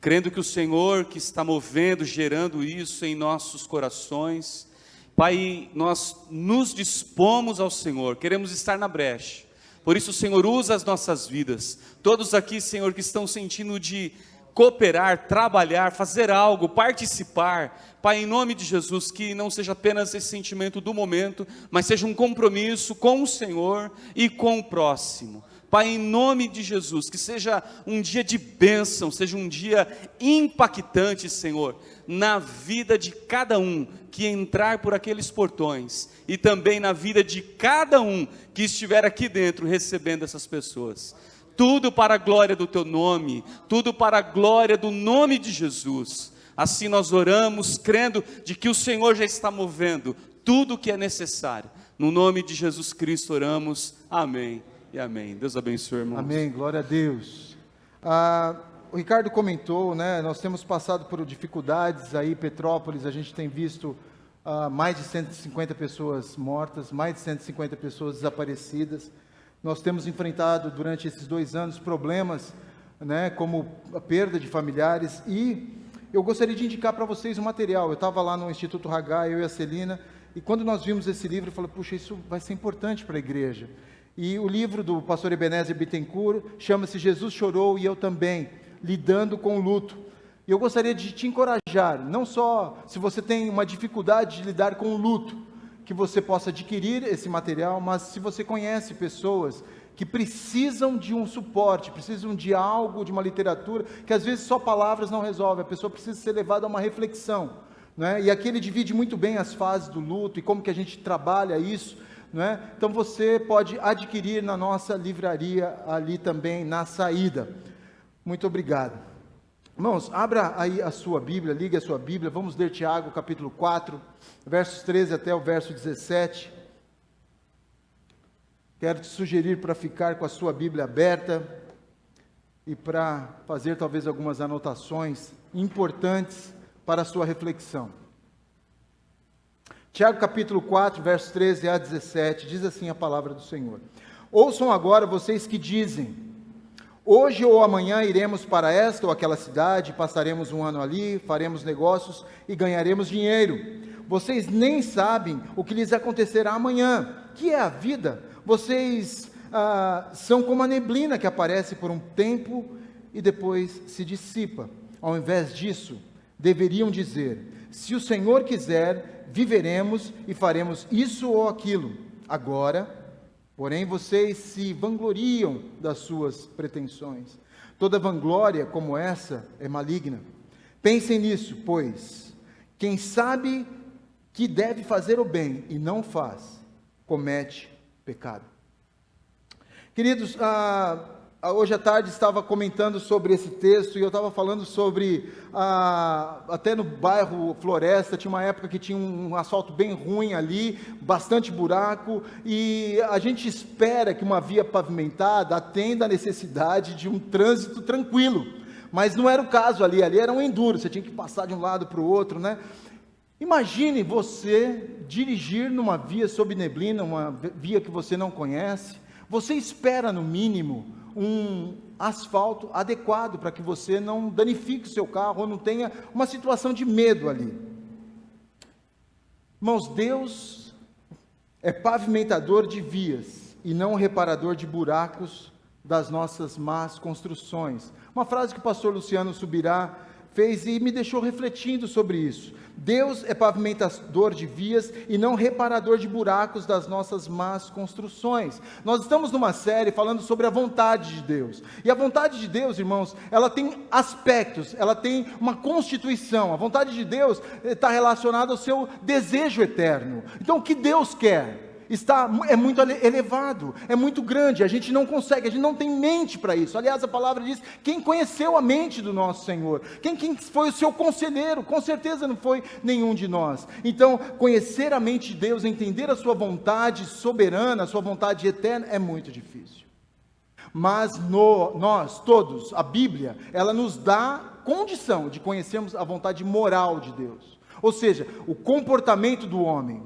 crendo que o Senhor que está movendo, gerando isso em nossos corações. Pai, nós nos dispomos ao Senhor, queremos estar na brecha. Por isso, Senhor, usa as nossas vidas. Todos aqui, Senhor, que estão sentindo de cooperar, trabalhar, fazer algo, participar. Pai, em nome de Jesus, que não seja apenas esse sentimento do momento, mas seja um compromisso com o Senhor e com o próximo. Pai, em nome de Jesus, que seja um dia de bênção, seja um dia impactante, Senhor, na vida de cada um que entrar por aqueles portões, e também na vida de cada um que estiver aqui dentro recebendo essas pessoas. Tudo para a glória do Teu nome, tudo para a glória do nome de Jesus. Assim nós oramos, crendo de que o Senhor já está movendo tudo o que é necessário. No nome de Jesus Cristo oramos, amém e amém. Deus abençoe, irmãos. Amém, glória a Deus. O Ricardo comentou, né, nós temos passado por dificuldades aí, Petrópolis, a gente tem visto mais de 150 pessoas mortas, mais de 150 pessoas desaparecidas. Nós temos enfrentado durante esses 2 anos problemas, né, como a perda de familiares, e eu gostaria de indicar para vocês um material. Eu estava lá no Instituto Haggai, eu e a Celina, e quando nós vimos esse livro, eu falei, puxa, isso vai ser importante para a igreja. E o livro do pastor Ebenezer Bittencourt chama-se Jesus Chorou e Eu Também, Lidando com o Luto. E eu gostaria de te encorajar, não só se você tem uma dificuldade de lidar com o luto, que você possa adquirir esse material, mas se você conhece pessoas que precisam de um suporte, precisam de algo, de uma literatura, que às vezes só palavras não resolve, a pessoa precisa ser levada a uma reflexão, né? E aqui ele divide muito bem as fases do luto e como que a gente trabalha isso, né? Então você pode adquirir na nossa livraria ali também na saída. Muito obrigado. Irmãos, abra aí a sua Bíblia, ligue a sua Bíblia, vamos ler Tiago capítulo 4, versos 13 até o verso 17. Quero te sugerir para ficar com a sua Bíblia aberta e para fazer talvez algumas anotações importantes para a sua reflexão. Tiago capítulo 4, versos 13 a 17, diz assim a palavra do Senhor. Ouçam agora vocês que dizem, hoje ou amanhã iremos para esta ou aquela cidade, passaremos um ano ali, faremos negócios e ganharemos dinheiro. Vocês nem sabem o que lhes acontecerá amanhã, que é a vida. Vocês são como a neblina que aparece por um tempo e depois se dissipa. Ao invés disso, deveriam dizer, se o Senhor quiser, viveremos e faremos isso ou aquilo. Agora, porém, vocês se vangloriam das suas pretensões. Toda vanglória como essa é maligna. Pensem nisso, pois, quem sabe que deve fazer o bem e não faz, comete pecado. Queridos, hoje à tarde estava comentando sobre esse texto, e eu estava falando sobre, até no bairro Floresta, tinha uma época que tinha um asfalto bem ruim ali, bastante buraco, e a gente espera que uma via pavimentada atenda a necessidade de um trânsito tranquilo, mas não era o caso ali era um enduro, você tinha que passar de um lado para o outro, né? Imagine você dirigir numa via sob neblina, uma via que você não conhece. Você espera, no mínimo, um asfalto adequado para que você não danifique o seu carro ou não tenha uma situação de medo ali. Irmãos, Deus é pavimentador de vias e não reparador de buracos das nossas más construções. Uma frase que o pastor Luciano Subirá fez e me deixou refletindo sobre isso. Deus é pavimentador de vias e não reparador de buracos das nossas más construções. Nós estamos numa série falando sobre a vontade de Deus. E a vontade de Deus, irmãos, ela tem aspectos, ela tem uma constituição. A vontade de Deus está relacionada ao seu desejo eterno. Então, o que Deus quer? É muito elevado, é muito grande, a gente não consegue, a gente não tem mente para isso. Aliás, a palavra diz, quem conheceu a mente do nosso Senhor? Quem foi o seu conselheiro? Com certeza não foi nenhum de nós. Então, conhecer a mente de Deus, entender a sua vontade soberana, a sua vontade eterna, é muito difícil. Mas nós todos, a Bíblia, ela nos dá condição de conhecermos a vontade moral de Deus. Ou seja, o comportamento do homem.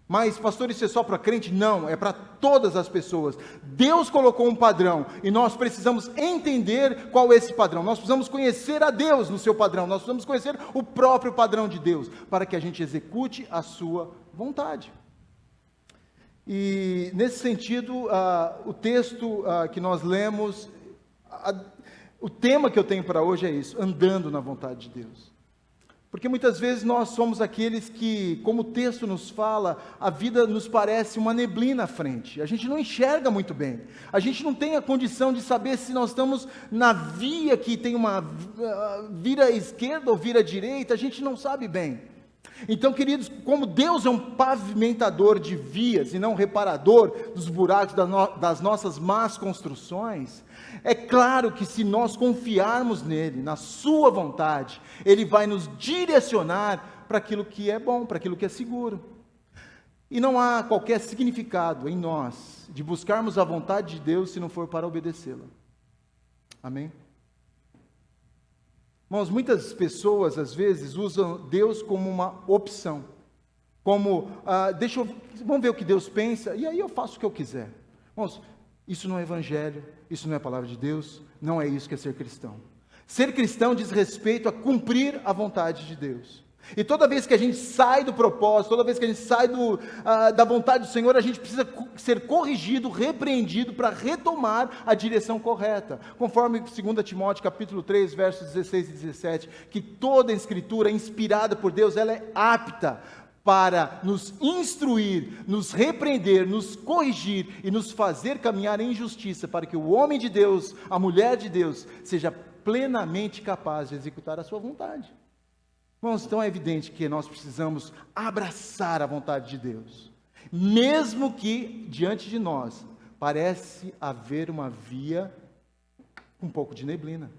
Mas, pastor, isso é só para crente? Não, é para todas as pessoas. Deus colocou um padrão e nós precisamos entender qual é esse padrão. Nós precisamos conhecer a Deus no seu padrão. Nós precisamos conhecer o próprio padrão de Deus para que a gente execute a sua vontade. E, nesse sentido, o texto que nós lemos, o tema que eu tenho para hoje é isso, andando na vontade de Deus. Porque muitas vezes nós somos aqueles que, como o texto nos fala, a vida nos parece uma neblina à frente. A gente não enxerga muito bem. A gente não tem a condição de saber se nós estamos na via que tem uma vira à esquerda ou vira à direita. A gente não sabe bem. Então, queridos, como Deus é um pavimentador de vias e não reparador dos buracos das nossas más construções, é claro que se nós confiarmos nele, na sua vontade, ele vai nos direcionar para aquilo que é bom, para aquilo que é seguro. E não há qualquer significado em nós de buscarmos a vontade de Deus se não for para obedecê-la. Amém? Irmãos, muitas pessoas às vezes usam Deus como uma opção, como, vamos ver o que Deus pensa, e aí eu faço o que eu quiser. Irmãos, isso não é evangelho, isso não é palavra de Deus, não é isso que é ser cristão. Ser cristão diz respeito a cumprir a vontade de Deus. E toda vez que a gente sai do propósito, toda vez que a gente sai da vontade do Senhor, a gente precisa ser corrigido, repreendido para retomar a direção correta. Conforme 2 Timóteo capítulo 3, versos 16 e 17, que toda a escritura inspirada por Deus, ela é apta para nos instruir, nos repreender, nos corrigir e nos fazer caminhar em justiça, para que o homem de Deus, a mulher de Deus, seja plenamente capaz de executar a sua vontade. Irmãos, então é evidente que nós precisamos abraçar a vontade de Deus, mesmo que diante de nós parece haver uma via com um pouco de neblina.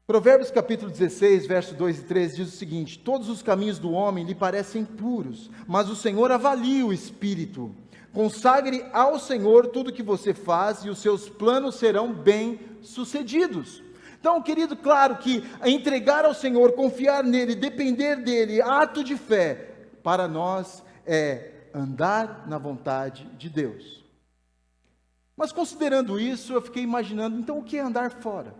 Provérbios capítulo 16, verso 2 e 3 diz o seguinte: todos os caminhos do homem lhe parecem puros, mas o Senhor avalia o espírito. Consagre ao Senhor tudo que você faz e os seus planos serão bem-sucedidos. Então, querido, claro que entregar ao Senhor, confiar nele, depender dele, ato de fé, para nós é andar na vontade de Deus. Mas considerando isso, eu fiquei imaginando, então o que é andar fora?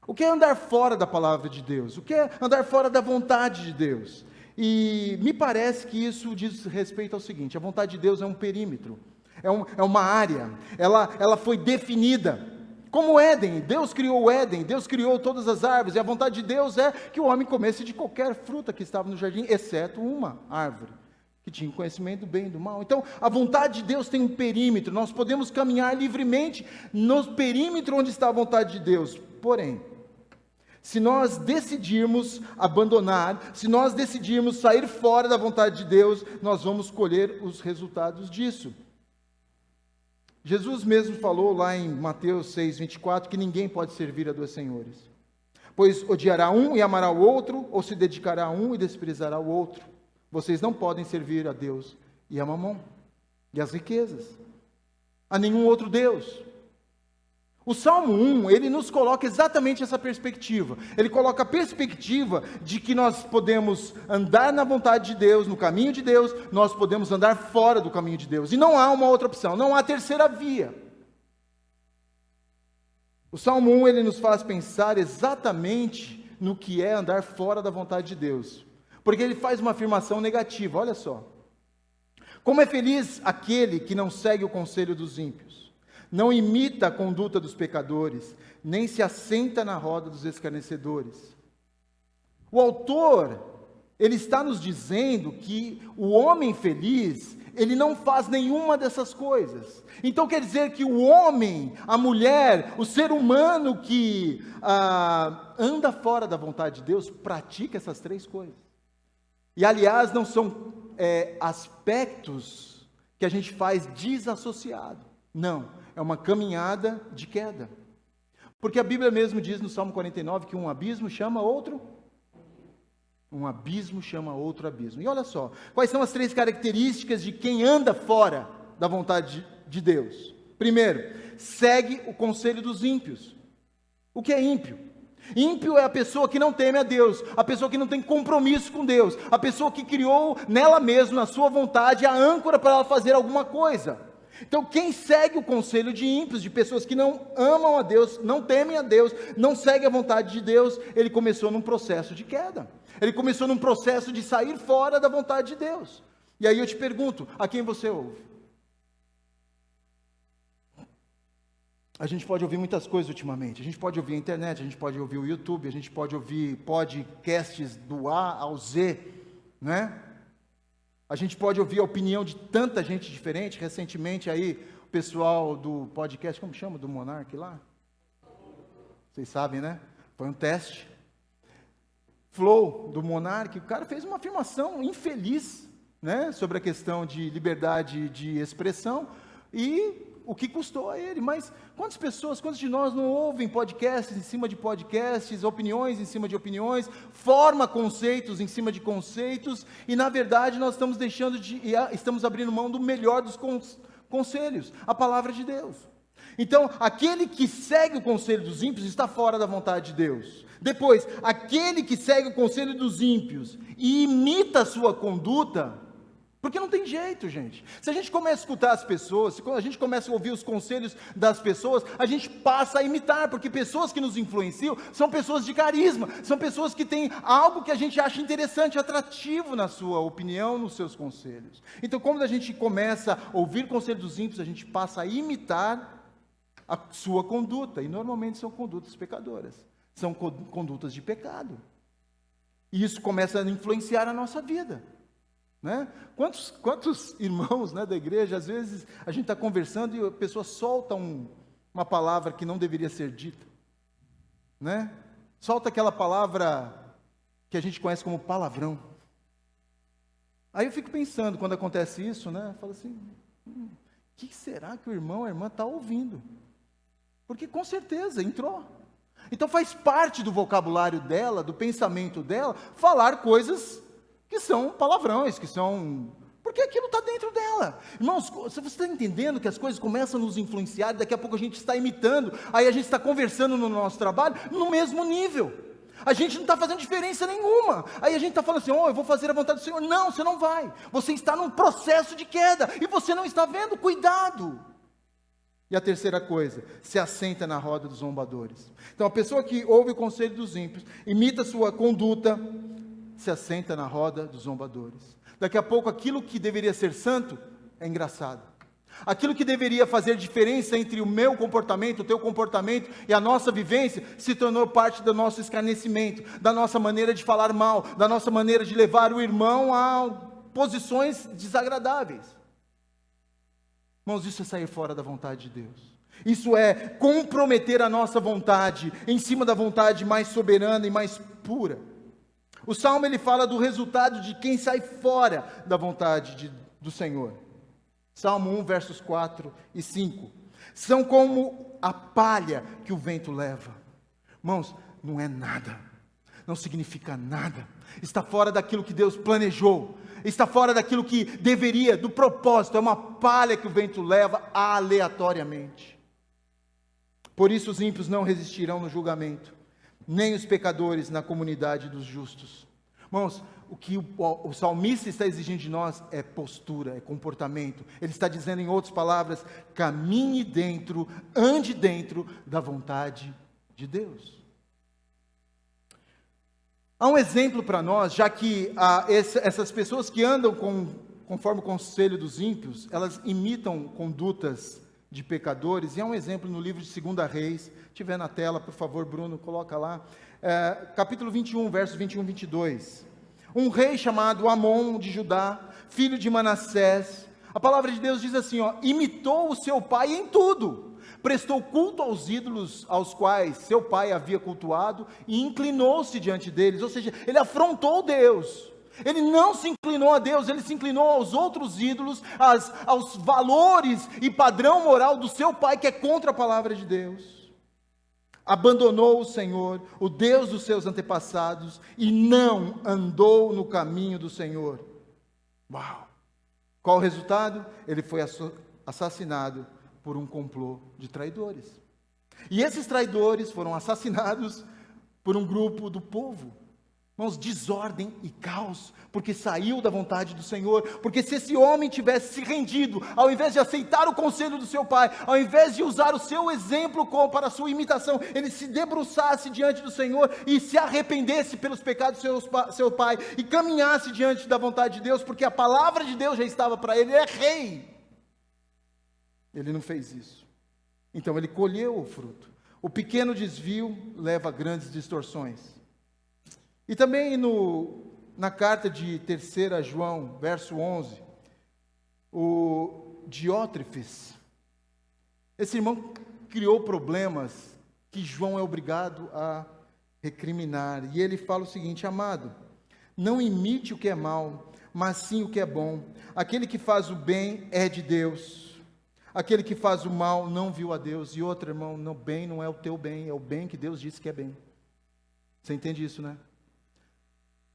O que é andar fora da palavra de Deus? O que é andar fora da vontade de Deus? E me parece que isso diz respeito ao seguinte: a vontade de Deus é um perímetro, é uma área, ela foi definida. Como o Éden, Deus criou o Éden, Deus criou todas as árvores, e a vontade de Deus é que o homem comesse de qualquer fruta que estava no jardim, exceto uma árvore, que tinha conhecimento do bem e do mal. Então, a vontade de Deus tem um perímetro, nós podemos caminhar livremente no perímetro onde está a vontade de Deus. Porém, se nós decidirmos abandonar, se nós decidirmos sair fora da vontade de Deus, nós vamos colher os resultados disso. Jesus mesmo falou lá em Mateus 6:24 que ninguém pode servir a dois senhores, pois odiará um e amará o outro, ou se dedicará a um e desprezará o outro. Vocês não podem servir a Deus e a Mamon, e as riquezas, a nenhum outro Deus. O Salmo 1, ele nos coloca exatamente essa perspectiva. Ele coloca a perspectiva de que nós podemos andar na vontade de Deus, no caminho de Deus, nós podemos andar fora do caminho de Deus. E não há uma outra opção, não há terceira via. O Salmo 1, ele nos faz pensar exatamente no que é andar fora da vontade de Deus. Porque ele faz uma afirmação negativa, olha só. Como é feliz aquele que não segue o conselho dos ímpios, não imita a conduta dos pecadores, nem se assenta na roda dos escarnecedores. O autor, ele está nos dizendo que o homem feliz, ele não faz nenhuma dessas coisas. Então quer dizer que o homem, a mulher, o ser humano que anda fora da vontade de Deus, pratica essas três coisas. E aliás, não são aspectos que a gente faz desassociado. Não, é uma caminhada de queda. Porque a Bíblia mesmo diz no Salmo 49 que um abismo chama outro. Um abismo chama outro abismo. E olha só, quais são as três características de quem anda fora da vontade de Deus? Primeiro, segue o conselho dos ímpios. O que é ímpio? Ímpio é a pessoa que não teme a Deus, a pessoa que não tem compromisso com Deus, a pessoa que criou nela mesma, na sua vontade, a âncora para ela fazer alguma coisa. Então, quem segue o conselho de ímpios, de pessoas que não amam a Deus, não temem a Deus, não seguem a vontade de Deus, ele começou num processo de queda. Ele começou num processo de sair fora da vontade de Deus. E aí eu te pergunto, a quem você ouve? A gente pode ouvir muitas coisas ultimamente. A gente pode ouvir a internet, a gente pode ouvir o YouTube, a gente pode ouvir podcasts do A ao Z, né? A gente pode ouvir a opinião de tanta gente diferente. Recentemente aí, o pessoal do podcast, como chama, do Monark lá? Vocês sabem, né? Foi um teste. Flow, do Monark, o cara fez uma afirmação infeliz, né? Sobre a questão de liberdade de expressão e o que custou a ele. Mas quantas pessoas, quantos de nós não ouvem podcasts em cima de podcasts, opiniões em cima de opiniões, forma conceitos em cima de conceitos, e na verdade nós estamos estamos abrindo mão do melhor dos conselhos, a palavra de Deus. Então, aquele que segue o conselho dos ímpios está fora da vontade de Deus. Depois, aquele que segue o conselho dos ímpios e imita a sua conduta, porque não tem jeito, gente. Se a gente começa a escutar as pessoas, se a gente começa a ouvir os conselhos das pessoas, a gente passa a imitar, porque pessoas que nos influenciam são pessoas de carisma, são pessoas que têm algo que a gente acha interessante, atrativo na sua opinião, nos seus conselhos. Então, quando a gente começa a ouvir o conselho dos ímpios, a gente passa a imitar a sua conduta, e normalmente são condutas pecadoras, são condutas de pecado. E isso começa a influenciar a nossa vida. Né? Quantos irmãos, né, da igreja, às vezes a gente está conversando e a pessoa solta uma palavra que não deveria ser dita, né? Solta aquela palavra que a gente conhece como palavrão. Aí eu fico pensando, quando acontece isso, né? Eu falo assim, o que será que o irmão, a irmã está ouvindo? Porque com certeza entrou. Então faz parte do vocabulário dela, do pensamento dela, falar coisas que são palavrões, que são... Porque aquilo está dentro dela. Irmãos, você está entendendo que as coisas começam a nos influenciar, e daqui a pouco a gente está imitando, aí a gente está conversando no nosso trabalho, no mesmo nível. A gente não está fazendo diferença nenhuma. Aí a gente está falando assim, eu vou fazer a vontade do Senhor. Não, você não vai. Você está num processo de queda, e você não está vendo, cuidado. E a terceira coisa, se assenta na roda dos zombadores. Então a pessoa que ouve o conselho dos ímpios, imita a sua conduta, se assenta na roda dos zombadores. Daqui a pouco aquilo que deveria ser santo é engraçado. Aquilo que deveria fazer diferença entre o meu comportamento, o teu comportamento e a nossa vivência, se tornou parte do nosso escarnecimento, da nossa maneira de falar mal, da nossa maneira de levar o irmão a posições desagradáveis. Irmãos, isso é sair fora da vontade de Deus. Isso é comprometer a nossa vontade em cima da vontade mais soberana e mais pura. O Salmo, ele fala do resultado de quem sai fora da vontade do Senhor. Salmo 1, versos 4 e 5. São como a palha que o vento leva. Irmãos, não é nada, não significa nada, está fora daquilo que Deus planejou, está fora daquilo que deveria, do propósito, é uma palha que o vento leva aleatoriamente. Por isso os ímpios não resistirão no julgamento, nem os pecadores na comunidade dos justos. Irmãos, o que o salmista está exigindo de nós é postura, é comportamento. Ele está dizendo, em outras palavras, caminhe dentro, ande dentro da vontade de Deus. Há um exemplo para nós, já que essas pessoas que andam conforme o conselho dos ímpios, elas imitam condutas de pecadores, e há um exemplo no livro de 2 Reis, se tiver na tela, por favor, Bruno, coloca lá, capítulo 21, versos 21 e 22. Um rei chamado Amon de Judá, filho de Manassés, a palavra de Deus diz assim, imitou o seu pai em tudo, prestou culto aos ídolos aos quais seu pai havia cultuado e inclinou-se diante deles, ou seja, ele afrontou Deus. Ele não se inclinou a Deus, ele se inclinou aos outros ídolos, aos valores e padrão moral do seu pai, que é contra a palavra de Deus. Abandonou o Senhor, o Deus dos seus antepassados, e não andou no caminho do Senhor. Uau! Qual o resultado? Ele foi assassinado por um complô de traidores. E esses traidores foram assassinados por um grupo do povo. Irmãos, desordem e caos, porque saiu da vontade do Senhor, porque se esse homem tivesse se rendido, ao invés de aceitar o conselho do seu pai, ao invés de usar o seu exemplo para a sua imitação, ele se debruçasse diante do Senhor e se arrependesse pelos pecados do seu pai, e caminhasse diante da vontade de Deus, porque a palavra de Deus já estava para ele, ele é rei. Ele não fez isso, então ele colheu o fruto. O pequeno desvio leva a grandes distorções. E também na carta de 3 João, verso 11, o Diótrefes, esse irmão criou problemas que João é obrigado a recriminar. E ele fala o seguinte: amado, não imite o que é mal, mas sim o que é bom. Aquele que faz o bem é de Deus. Aquele que faz o mal não viu a Deus. E outro, irmão, o bem não é o teu bem, é o bem que Deus disse que é bem. Você entende isso, né?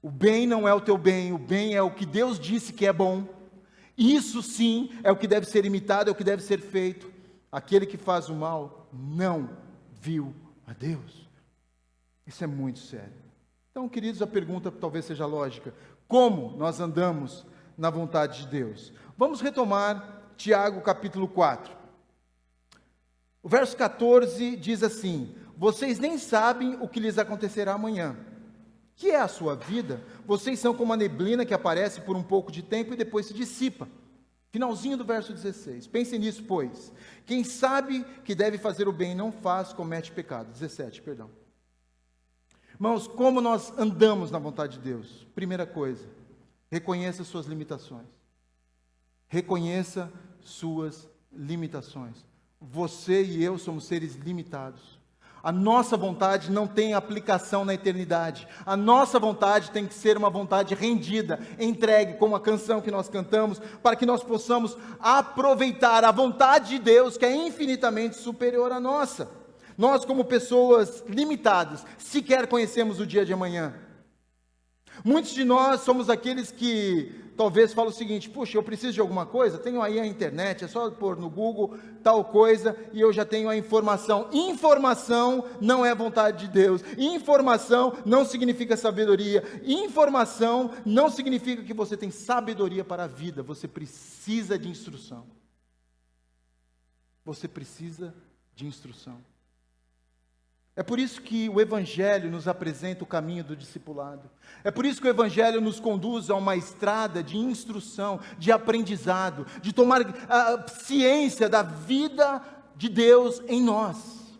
O bem não é o teu bem, o bem é o que Deus disse que é bom. Isso sim é o que deve ser imitado, é o que deve ser feito. Aquele que faz o mal não viu a Deus. Isso é muito sério. Então, queridos, a pergunta talvez seja lógica: como nós andamos na vontade de Deus? Vamos retomar Tiago capítulo 4. O verso 14 diz assim: vocês nem sabem o que lhes acontecerá amanhã. Que é a sua vida? Vocês são como a neblina que aparece por um pouco de tempo e depois se dissipa. Finalzinho do verso 16. Pensem nisso, pois. Quem sabe que deve fazer o bem e não faz, comete pecado. 17, perdão. Irmãos, como nós andamos na vontade de Deus? Primeira coisa, reconheça suas limitações. Reconheça suas limitações. Você e eu somos seres limitados. A nossa vontade não tem aplicação na eternidade. A nossa vontade tem que ser uma vontade rendida, entregue, como a canção que nós cantamos, para que nós possamos aproveitar a vontade de Deus, que é infinitamente superior à nossa. Nós, como pessoas limitadas, sequer conhecemos o dia de amanhã. Muitos de nós somos aqueles que talvez falam o seguinte: puxa, eu preciso de alguma coisa, tenho aí a internet, é só pôr no Google tal coisa e eu já tenho a informação. Informação não é vontade de Deus. Informação não significa sabedoria. Informação não significa que você tem sabedoria para a vida. Você precisa de instrução. Você precisa de instrução. É por isso que o Evangelho nos apresenta o caminho do discipulado. É por isso que o Evangelho nos conduz a uma estrada de instrução, de aprendizado, de tomar a ciência da vida de Deus em nós.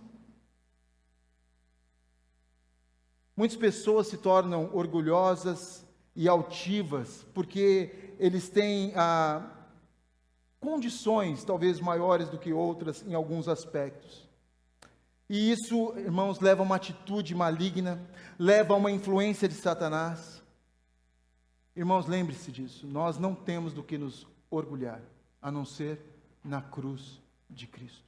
Muitas pessoas se tornam orgulhosas e altivas porque eles têm condições talvez maiores do que outras em alguns aspectos. E isso, irmãos, leva a uma atitude maligna, leva a uma influência de Satanás. Irmãos, lembre-se disso, nós não temos do que nos orgulhar, a não ser na cruz de Cristo.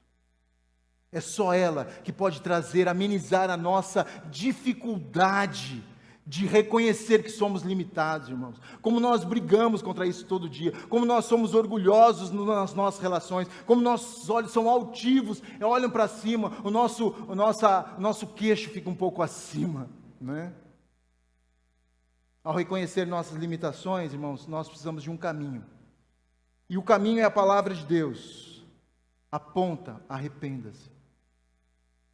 É só ela que pode trazer, amenizar a nossa dificuldade de reconhecer que somos limitados, irmãos. Como nós brigamos contra isso todo dia, como nós somos orgulhosos nas nossas relações, como nossos olhos são altivos, olham para cima, o nosso queixo fica um pouco acima, né? Ao reconhecer nossas limitações, irmãos, nós precisamos de um caminho. E o caminho é a palavra de Deus. Aponta, arrependa-se.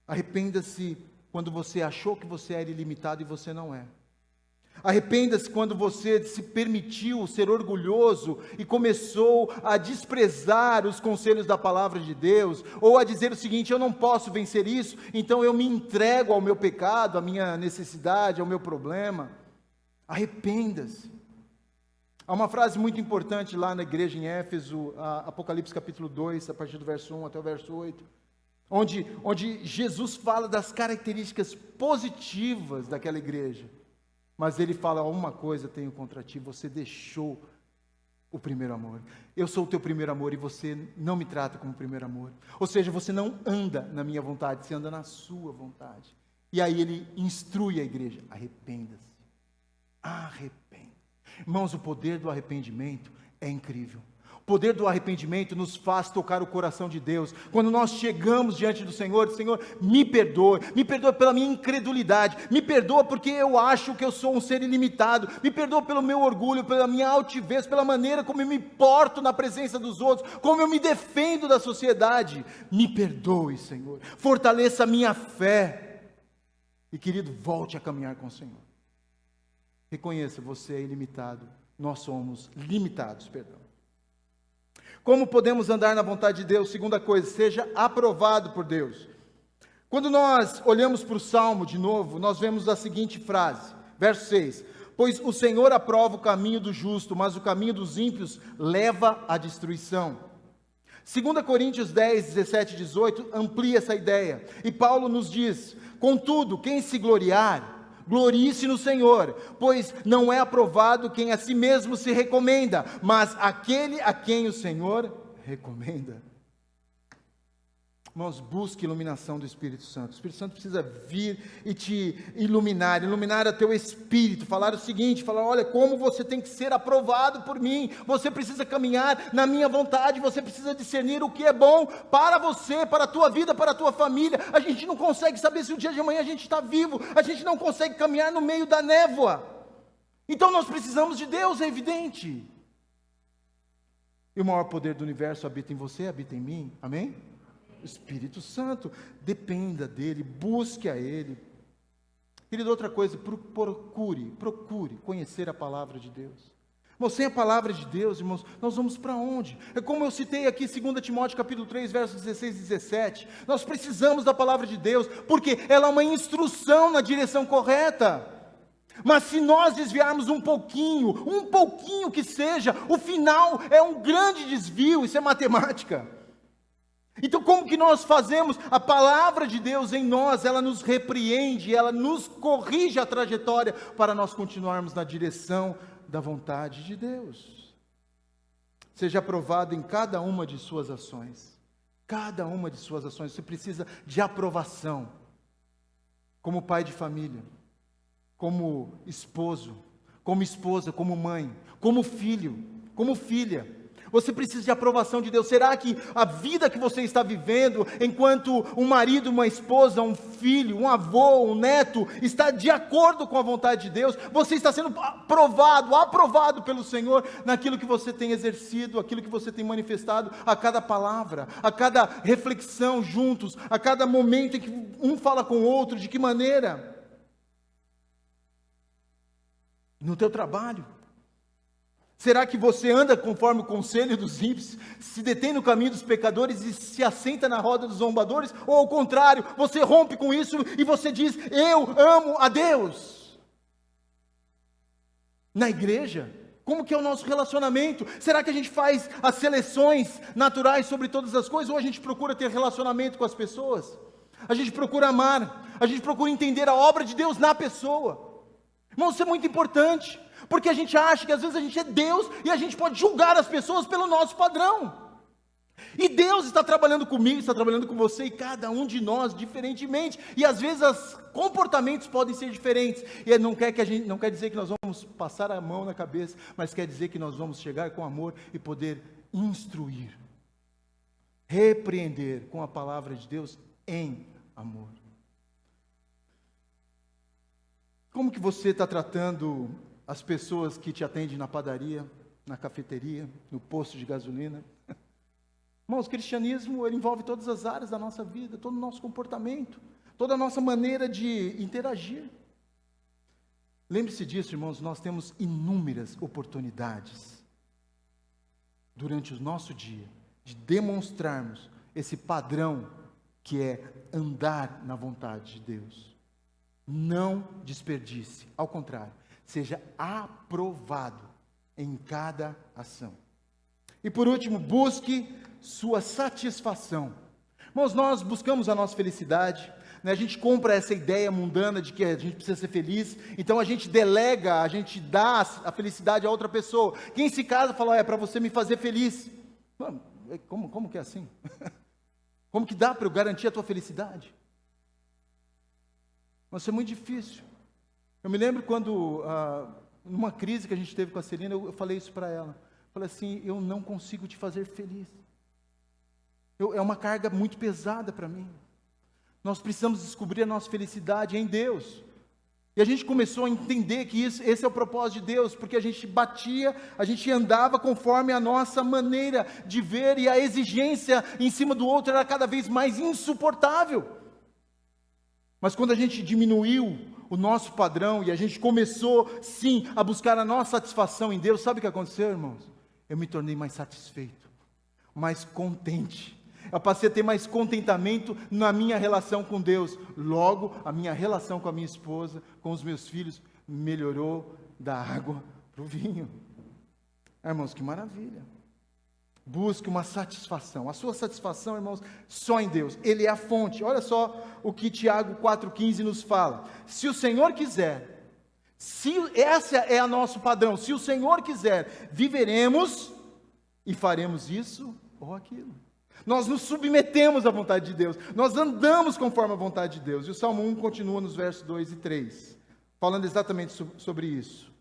Arrependa-se quando você achou que você era ilimitado e você não é. Arrependa-se quando você se permitiu ser orgulhoso e começou a desprezar os conselhos da palavra de Deus, ou a dizer o seguinte: eu não posso vencer isso, então eu me entrego ao meu pecado, à minha necessidade, ao meu problema. Arrependa-se. Há uma frase muito importante lá na igreja em Éfeso, Apocalipse capítulo 2, a partir do verso 1 até o verso 8, onde Jesus fala das características positivas daquela igreja, mas ele fala: uma coisa tenho contra ti, você deixou o primeiro amor. Eu sou o teu primeiro amor e você não me trata como primeiro amor. Ou seja, você não anda na minha vontade, você anda na sua vontade. E aí ele instrui a igreja: arrependa-se. Arrependa. Irmãos, o poder do arrependimento é incrível. O poder do arrependimento nos faz tocar o coração de Deus. Quando nós chegamos diante do Senhor, Senhor, me perdoe pela minha incredulidade, me perdoa porque eu acho que eu sou um ser ilimitado, me perdoa pelo meu orgulho, pela minha altivez, pela maneira como eu me porto na presença dos outros, como eu me defendo da sociedade. Me perdoe, Senhor, fortaleça a minha fé. E querido, volte a caminhar com o Senhor. Reconheça, você é ilimitado, nós somos limitados, perdão. Como podemos andar na vontade de Deus? Segunda coisa, seja aprovado por Deus. Quando nós olhamos para o Salmo de novo, nós vemos a seguinte frase, verso 6: pois o Senhor aprova o caminho do justo, mas o caminho dos ímpios leva à destruição. 2 Coríntios 10, 17 e 18 amplia essa ideia, e Paulo nos diz: contudo, quem se gloriar, glorie-se no Senhor, pois não é aprovado quem a si mesmo se recomenda, mas aquele a quem o Senhor recomenda. Irmãos, busque iluminação do Espírito Santo. O Espírito Santo precisa vir e te iluminar a teu espírito, falar o seguinte, falar: olha, como você tem que ser aprovado por mim, você precisa caminhar na minha vontade, você precisa discernir o que é bom para você, para a tua vida, para a tua família. A gente não consegue saber se o dia de amanhã a gente está vivo, a gente não consegue caminhar no meio da névoa. Então nós precisamos de Deus, é evidente. E o maior poder do universo habita em você, habita em mim, amém? Espírito Santo, dependa dele, busque a ele. Querido, outra coisa, procure conhecer a palavra de Deus. Irmãos, sem a palavra de Deus, irmãos, nós vamos para onde? É como eu citei aqui, 2 Timóteo capítulo 3, versos 16 e 17, nós precisamos da palavra de Deus, porque ela é uma instrução na direção correta. Mas se nós desviarmos um pouquinho que seja, o final é um grande desvio, isso é matemática. Então como que nós fazemos? A palavra de Deus em nós, ela nos repreende, ela nos corrige a trajetória para nós continuarmos na direção da vontade de Deus. Seja aprovado em cada uma de suas ações. Cada uma de suas ações, você precisa de aprovação. Como pai de família, como esposo, como esposa, como mãe, como filho, como filha. Você precisa de aprovação de Deus. Será que a vida que você está vivendo, enquanto um marido, uma esposa, um filho, um avô, um neto, está de acordo com a vontade de Deus? Você está sendo aprovado pelo Senhor naquilo que você tem exercido, aquilo que você tem manifestado a cada palavra, a cada reflexão juntos, a cada momento em que um fala com o outro, de que maneira? No teu trabalho. Será que você anda conforme o conselho dos ímpios, se detém no caminho dos pecadores e se assenta na roda dos zombadores? Ou ao contrário, você rompe com isso e você diz: eu amo a Deus? Na igreja, como que é o nosso relacionamento? Será que a gente faz as seleções naturais sobre todas as coisas? Ou a gente procura ter relacionamento com as pessoas? A gente procura amar, a gente procura entender a obra de Deus na pessoa. Irmão, isso é muito importante. Porque a gente acha que às vezes a gente é Deus e a gente pode julgar as pessoas pelo nosso padrão. E Deus está trabalhando comigo, está trabalhando com você e cada um de nós diferentemente. E às vezes os comportamentos podem ser diferentes. E não quer dizer que nós vamos passar a mão na cabeça, mas quer dizer que nós vamos chegar com amor e poder instruir, repreender com a palavra de Deus em amor. Como que você está tratando as pessoas que te atendem na padaria, na cafeteria, no posto de gasolina? Irmãos, o cristianismo, ele envolve todas as áreas da nossa vida, todo o nosso comportamento, toda a nossa maneira de interagir. Lembre-se disso, irmãos, nós temos inúmeras oportunidades durante o nosso dia de demonstrarmos esse padrão que é andar na vontade de Deus. Não desperdice, ao contrário, seja aprovado em cada ação. E por último, busque sua satisfação. Irmãos, nós buscamos a nossa felicidade, né? A gente compra essa ideia mundana de que a gente precisa ser feliz, então a gente delega, a gente dá a felicidade a outra pessoa. Quem se casa fala, é para você me fazer feliz. Como que é assim? Como que dá para eu garantir a tua felicidade? Mas isso é muito difícil. Eu me lembro quando, numa crise que a gente teve com a Celina, eu falei isso para ela. Falei assim, eu não consigo te fazer feliz. É uma carga muito pesada para mim. Nós precisamos descobrir a nossa felicidade em Deus. E a gente começou a entender que esse é o propósito de Deus, porque a gente andava conforme a nossa maneira de ver, e a exigência em cima do outro era cada vez mais insuportável. Mas quando a gente diminuiu o nosso padrão, e a gente começou, sim, a buscar a nossa satisfação em Deus, sabe o que aconteceu, irmãos? Eu me tornei mais satisfeito, mais contente. Eu passei a ter mais contentamento na minha relação com Deus. Logo, a minha relação com a minha esposa, com os meus filhos, melhorou da água para o vinho. Irmãos, que maravilha. Busque uma satisfação. A sua satisfação, irmãos, só em Deus. Ele é a fonte. Olha só o que Tiago 4,15 nos fala. Se o Senhor quiser, essa é o nosso padrão. Se o Senhor quiser, viveremos e faremos isso ou aquilo. Nós nos submetemos à vontade de Deus, nós andamos conforme a vontade de Deus. E o Salmo 1 continua nos versos 2 e 3, falando exatamente sobre isso.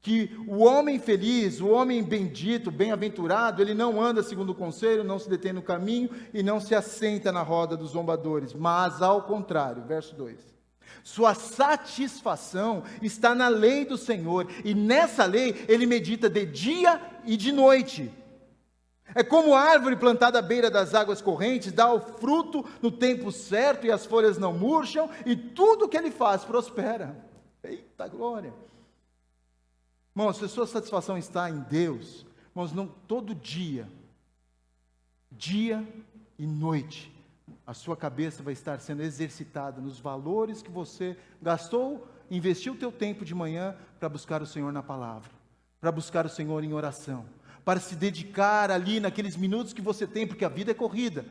Que o homem feliz, o homem bendito, bem-aventurado, ele não anda segundo o conselho, não se detém no caminho e não se assenta na roda dos zombadores, mas ao contrário, verso 2. Sua satisfação está na lei do Senhor, e nessa lei ele medita de dia e de noite. É como árvore plantada à beira das águas correntes, dá o fruto no tempo certo, e as folhas não murcham, e tudo que ele faz prospera. Eita glória! Irmãos, se a sua satisfação está em Deus, irmãos, não, todo dia e noite, a sua cabeça vai estar sendo exercitada nos valores que você gastou, investiu o teu tempo de manhã para buscar o Senhor na palavra, para buscar o Senhor em oração, para se dedicar ali naqueles minutos que você tem, porque a vida é corrida,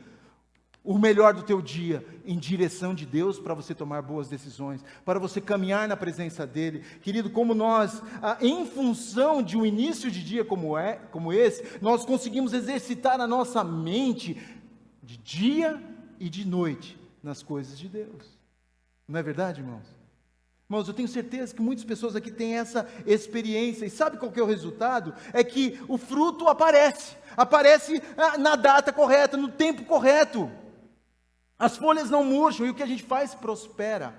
o melhor do teu dia em direção de Deus, para você tomar boas decisões, para você caminhar na presença dEle. Querido, como nós, em função de um início de dia como esse, nós conseguimos exercitar a nossa mente de dia e de noite nas coisas de Deus. Não é verdade, irmãos? Irmãos, eu tenho certeza que muitas pessoas aqui têm essa experiência, e sabe qual que é o resultado? É que o fruto aparece na data correta, no tempo correto, as folhas não murcham, e o que a gente faz prospera.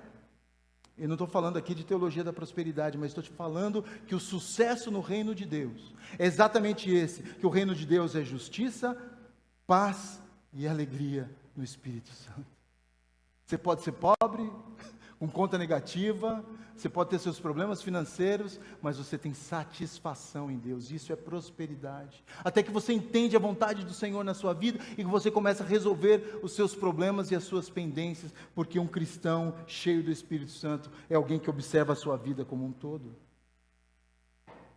Eu não estou falando aqui de teologia da prosperidade, mas estou te falando que o sucesso no reino de Deus é exatamente esse, que o reino de Deus é justiça, paz e alegria no Espírito Santo. Você pode ser pobre, com conta negativa, você pode ter seus problemas financeiros, mas você tem satisfação em Deus, isso é prosperidade, até que você entende a vontade do Senhor na sua vida, e que você começa a resolver os seus problemas e as suas pendências, porque um cristão cheio do Espírito Santo, é alguém que observa a sua vida como um todo.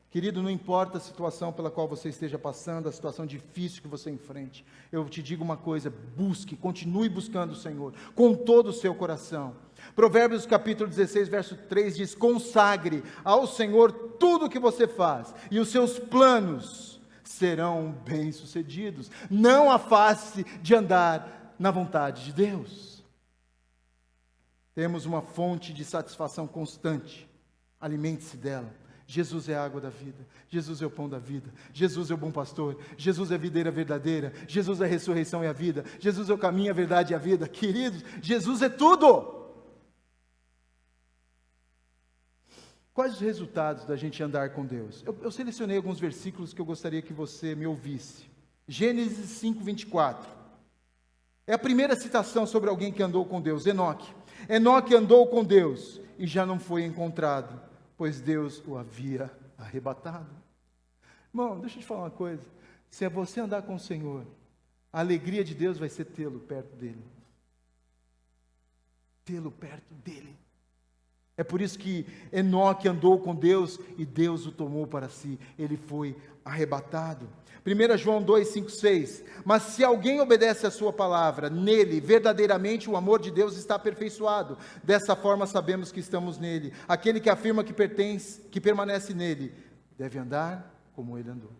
Querido, não importa a situação pela qual você esteja passando, a situação difícil que você enfrente, eu te digo uma coisa, continue buscando o Senhor, com todo o seu coração. Provérbios capítulo 16, verso 3 diz, consagre ao Senhor tudo o que você faz, e os seus planos serão bem-sucedidos. Não afaste de andar na vontade de Deus. Temos uma fonte de satisfação constante. Alimente-se dela. Jesus é a água da vida. Jesus é o pão da vida. Jesus é o bom pastor. Jesus é a videira verdadeira. Jesus é a ressurreição e a vida. Jesus é o caminho, a verdade e a vida. Queridos, Jesus é tudo. Quais os resultados da gente andar com Deus? Eu selecionei alguns versículos que eu gostaria que você me ouvisse. Gênesis 5, 24. É a primeira citação sobre alguém que andou com Deus, Enoque. Enoque andou com Deus e já não foi encontrado, pois Deus o havia arrebatado. Irmão, deixa eu te falar uma coisa. Se é você andar com o Senhor, a alegria de Deus vai ser tê-lo perto dele. Tê-lo perto dele. É por isso que Enoque andou com Deus e Deus o tomou para si. Ele foi arrebatado. 1 João 2, 5, 6. Mas se alguém obedece a sua palavra, nele verdadeiramente o amor de Deus está aperfeiçoado. Dessa forma sabemos que estamos nele. Aquele que afirma que permanece nele, deve andar como ele andou.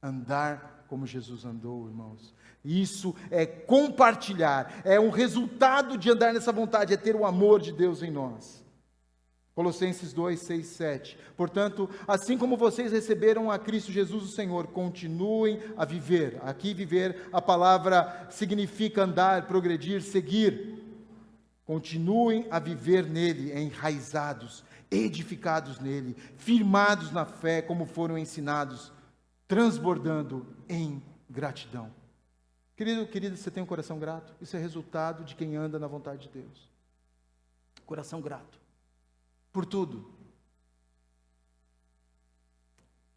Andar como Jesus andou, irmãos. Isso é compartilhar, é um resultado de andar nessa vontade, é ter o amor de Deus em nós. Colossenses 2, 6, 7. Portanto, assim como vocês receberam a Cristo Jesus o Senhor, continuem a viver. Aqui viver, a palavra significa andar, progredir, seguir. Continuem a viver nele, enraizados, edificados nele, firmados na fé, como foram ensinados, transbordando em gratidão. Querido, querida, você tem um coração grato? Isso é resultado de quem anda na vontade de Deus. Coração grato. Por tudo.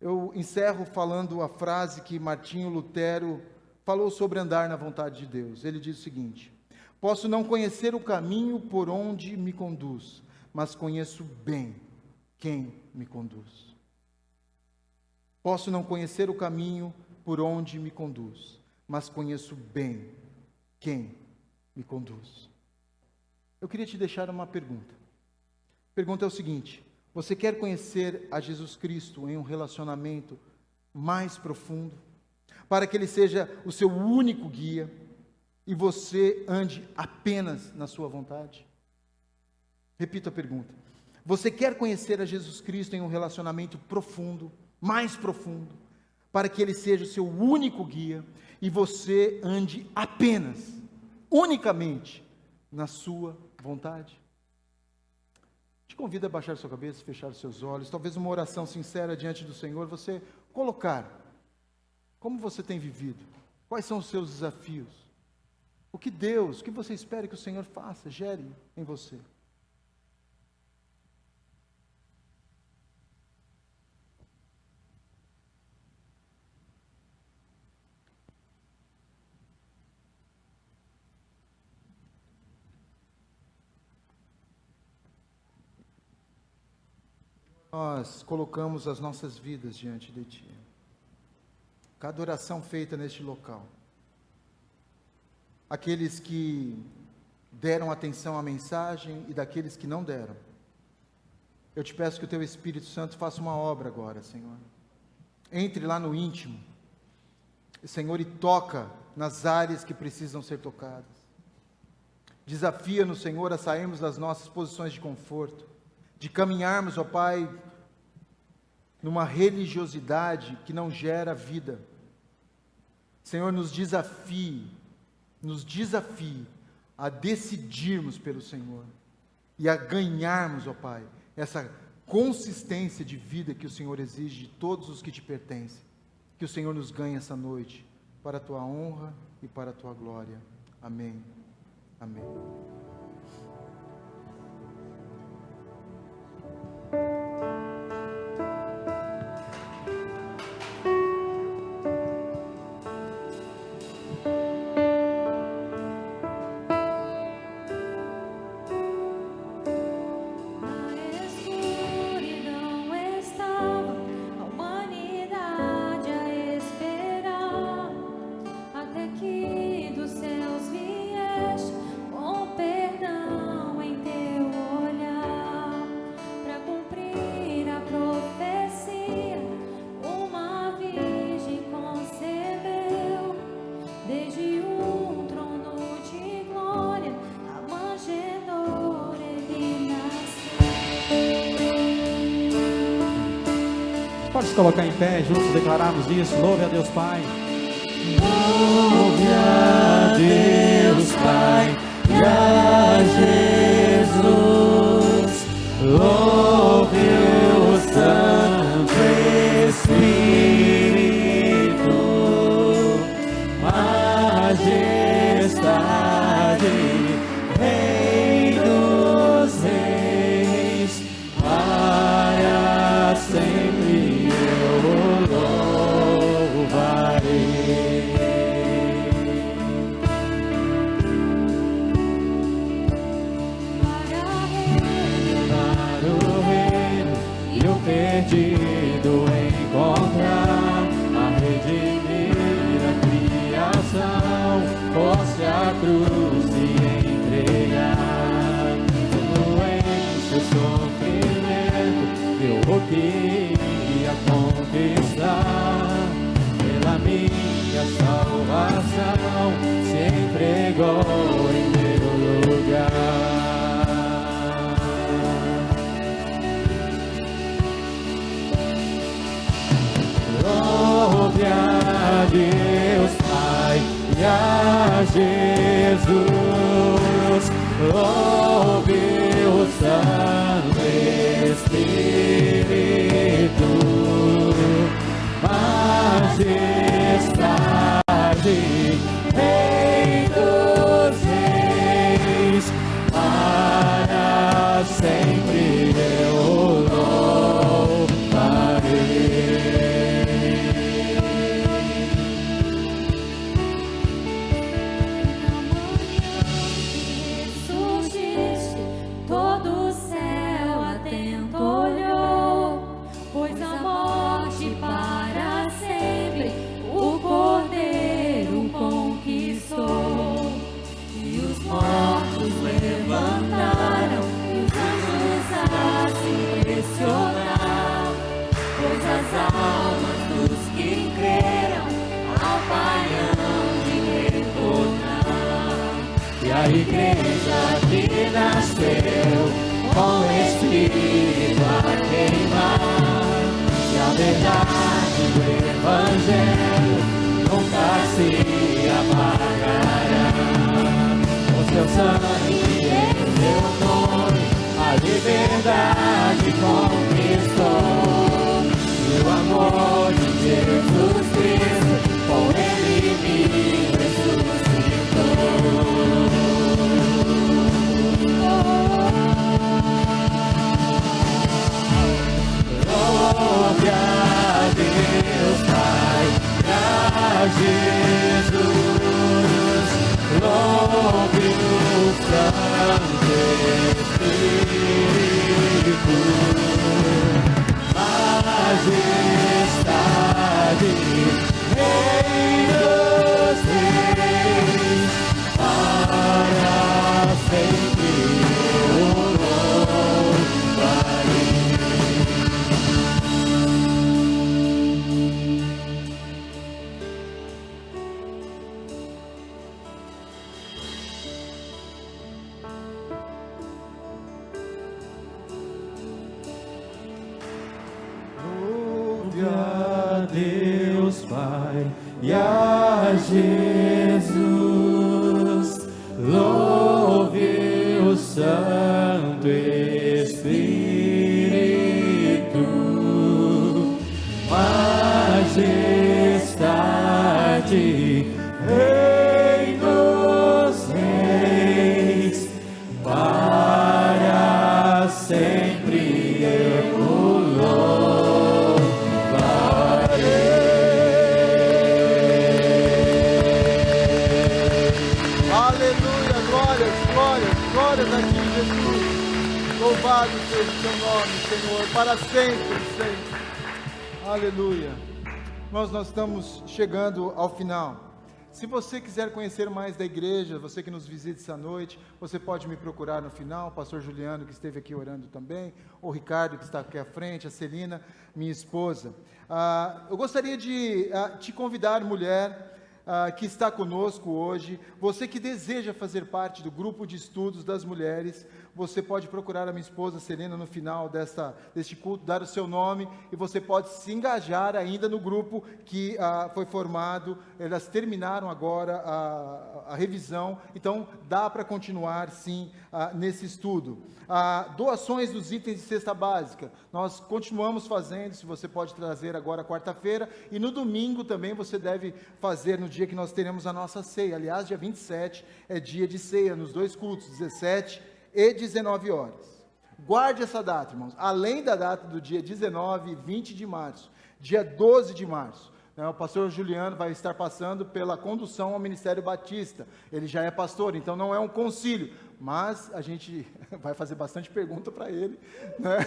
Eu encerro falando a frase que Martinho Lutero falou sobre andar na vontade de Deus. Ele diz o seguinte: posso não conhecer o caminho por onde me conduz, mas conheço bem quem me conduz. Posso não conhecer o caminho por onde me conduz, mas conheço bem quem me conduz. Eu queria te deixar uma pergunta. A pergunta é o seguinte: você quer conhecer a Jesus Cristo em um relacionamento mais profundo, para que Ele seja o seu único guia, e você ande apenas na sua vontade? Repito a pergunta. Você quer conhecer a Jesus Cristo em um relacionamento profundo, mais profundo, para que Ele seja o seu único guia, e você ande apenas, unicamente, na sua vontade? Te convido a baixar sua cabeça, fechar os seus olhos, talvez uma oração sincera diante do Senhor, você colocar como você tem vivido, quais são os seus desafios, o que você espera que o Senhor faça, gere em você. Nós colocamos as nossas vidas diante de Ti. Cada oração feita neste local. Aqueles que deram atenção à mensagem e daqueles que não deram. Eu te peço que o Teu Espírito Santo faça uma obra agora, Senhor. Entre lá no íntimo, Senhor, e toca nas áreas que precisam ser tocadas. Desafia-nos, Senhor, a sairmos das nossas posições de conforto, de caminharmos, ó Pai, numa religiosidade que não gera vida. Senhor, nos desafie a decidirmos pelo Senhor e a ganharmos, ó Pai, essa consistência de vida que o Senhor exige de todos os que te pertencem. Que o Senhor nos ganhe essa noite, para a Tua honra e para a Tua glória. Amém. Amém. Até que dos céus vieste com Pode se colocar em pé, juntos declararmos isso. Louve a Deus Pai. Louve a Deus Pai e a Jesus. Louve o Santo Espírito. Majestade, Rei dos Reis, para sempre eu louvarei. Para o reino e o perdido encontrar, a redimir a criação, fosse a cruz e entregar. Tudo em seu sofrimento, eu o queria conquistar. Pela minha salvação, se entregou em meu lugar. Louve a Deus Pai e a Jesus. Louve o Santo Espírito. Majestade, Rei dos Reis, para sempre eu louvarei. Ressurgiste, todo o céu atento olhou, pois a morte para sempre o Cordeiro conquistou. E os mortos levantaram, e os anjos a se impressionar, pois as almas dos que creram ao Pai hão de retornar. E a igreja que nasceu com o Espírito a queimar, e a verdade do Evangelho nunca se apagará. O seu sangue em seu nome a liberdade conquistou, e o amor de Jesus Cristo com ele me ressuscitou. Louve a Deus Pai e a Jesus. Louve o Santo Espírito. Majestade, Rei dos Reis, para sempre eu louvarei. Louve a Deus Pai e a Jesus. Louve o Santo Espírito. Majestade, Rei dos Reis, para sempre eu Aleluia, glórias, glórias, glórias a ti, Jesus. Louvado seja o teu nome, Senhor, para sempre, sempre. Aleluia. Nós estamos chegando ao final. Se você quiser conhecer mais da igreja, você que nos visita essa noite, você pode me procurar no final, o pastor Juliano, que esteve aqui orando também, o Ricardo, que está aqui à frente, a Celina, minha esposa. Eu gostaria de te convidar, mulher, que está conosco hoje, você que deseja fazer parte do grupo de estudos das mulheres, você pode procurar a minha esposa Serena no final deste culto, dar o seu nome, e você pode se engajar ainda no grupo que foi formado. Elas terminaram agora a revisão, então dá para continuar sim nesse estudo. Doações dos itens de cesta básica, nós continuamos fazendo, se você pode trazer agora quarta-feira, e no domingo também você deve fazer, no dia que nós teremos a nossa ceia. Aliás, dia 27 é dia de ceia, nos 2 cultos, 17 e 19 horas. Guarde essa data, irmãos, além da data do dia 19 e 20 de março, dia 12 de março, o pastor Juliano vai estar passando pela condução ao Ministério Batista. Ele já é pastor, então não é um concílio, mas a gente vai fazer bastante pergunta para ele, né?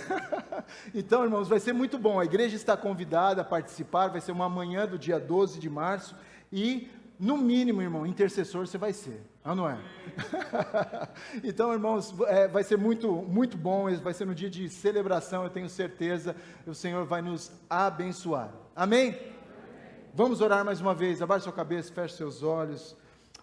Então, irmãos, vai ser muito bom. A igreja está convidada a participar. Vai ser uma manhã do dia 12 de março e, no mínimo, irmão, intercessor você vai ser, não é? Então, irmãos, vai ser muito, muito bom. Vai ser no dia de celebração, eu tenho certeza. O Senhor vai nos abençoar. Amém? Vamos orar mais uma vez. Abaixe sua cabeça, feche seus olhos.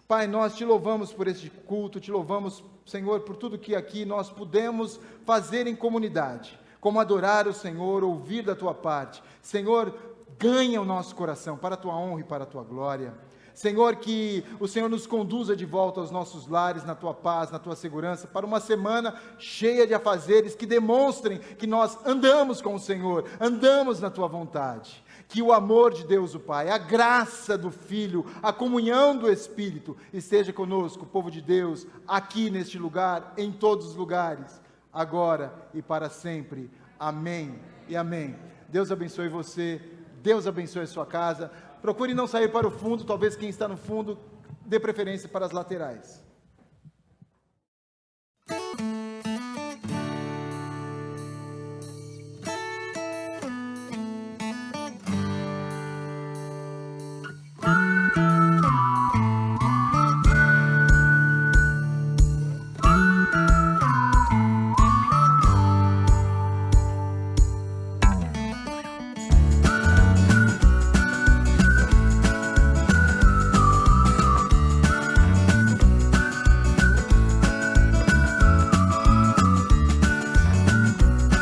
Pai, nós te louvamos por este culto, te louvamos, Senhor, por tudo que aqui nós pudemos fazer em comunidade, como adorar o Senhor, ouvir da tua parte. Senhor, ganha o nosso coração para a tua honra e para a tua glória. Senhor, que o Senhor nos conduza de volta aos nossos lares, na tua paz, na tua segurança, para uma semana cheia de afazeres que demonstrem que nós andamos com o Senhor, andamos na tua vontade. Que o amor de Deus o Pai, a graça do Filho, a comunhão do Espírito esteja conosco, o povo de Deus, aqui neste lugar, em todos os lugares, agora e para sempre. Amém e amém. Deus abençoe você, Deus abençoe a sua casa. Procure não sair para o fundo, talvez quem está no fundo dê preferência para as laterais.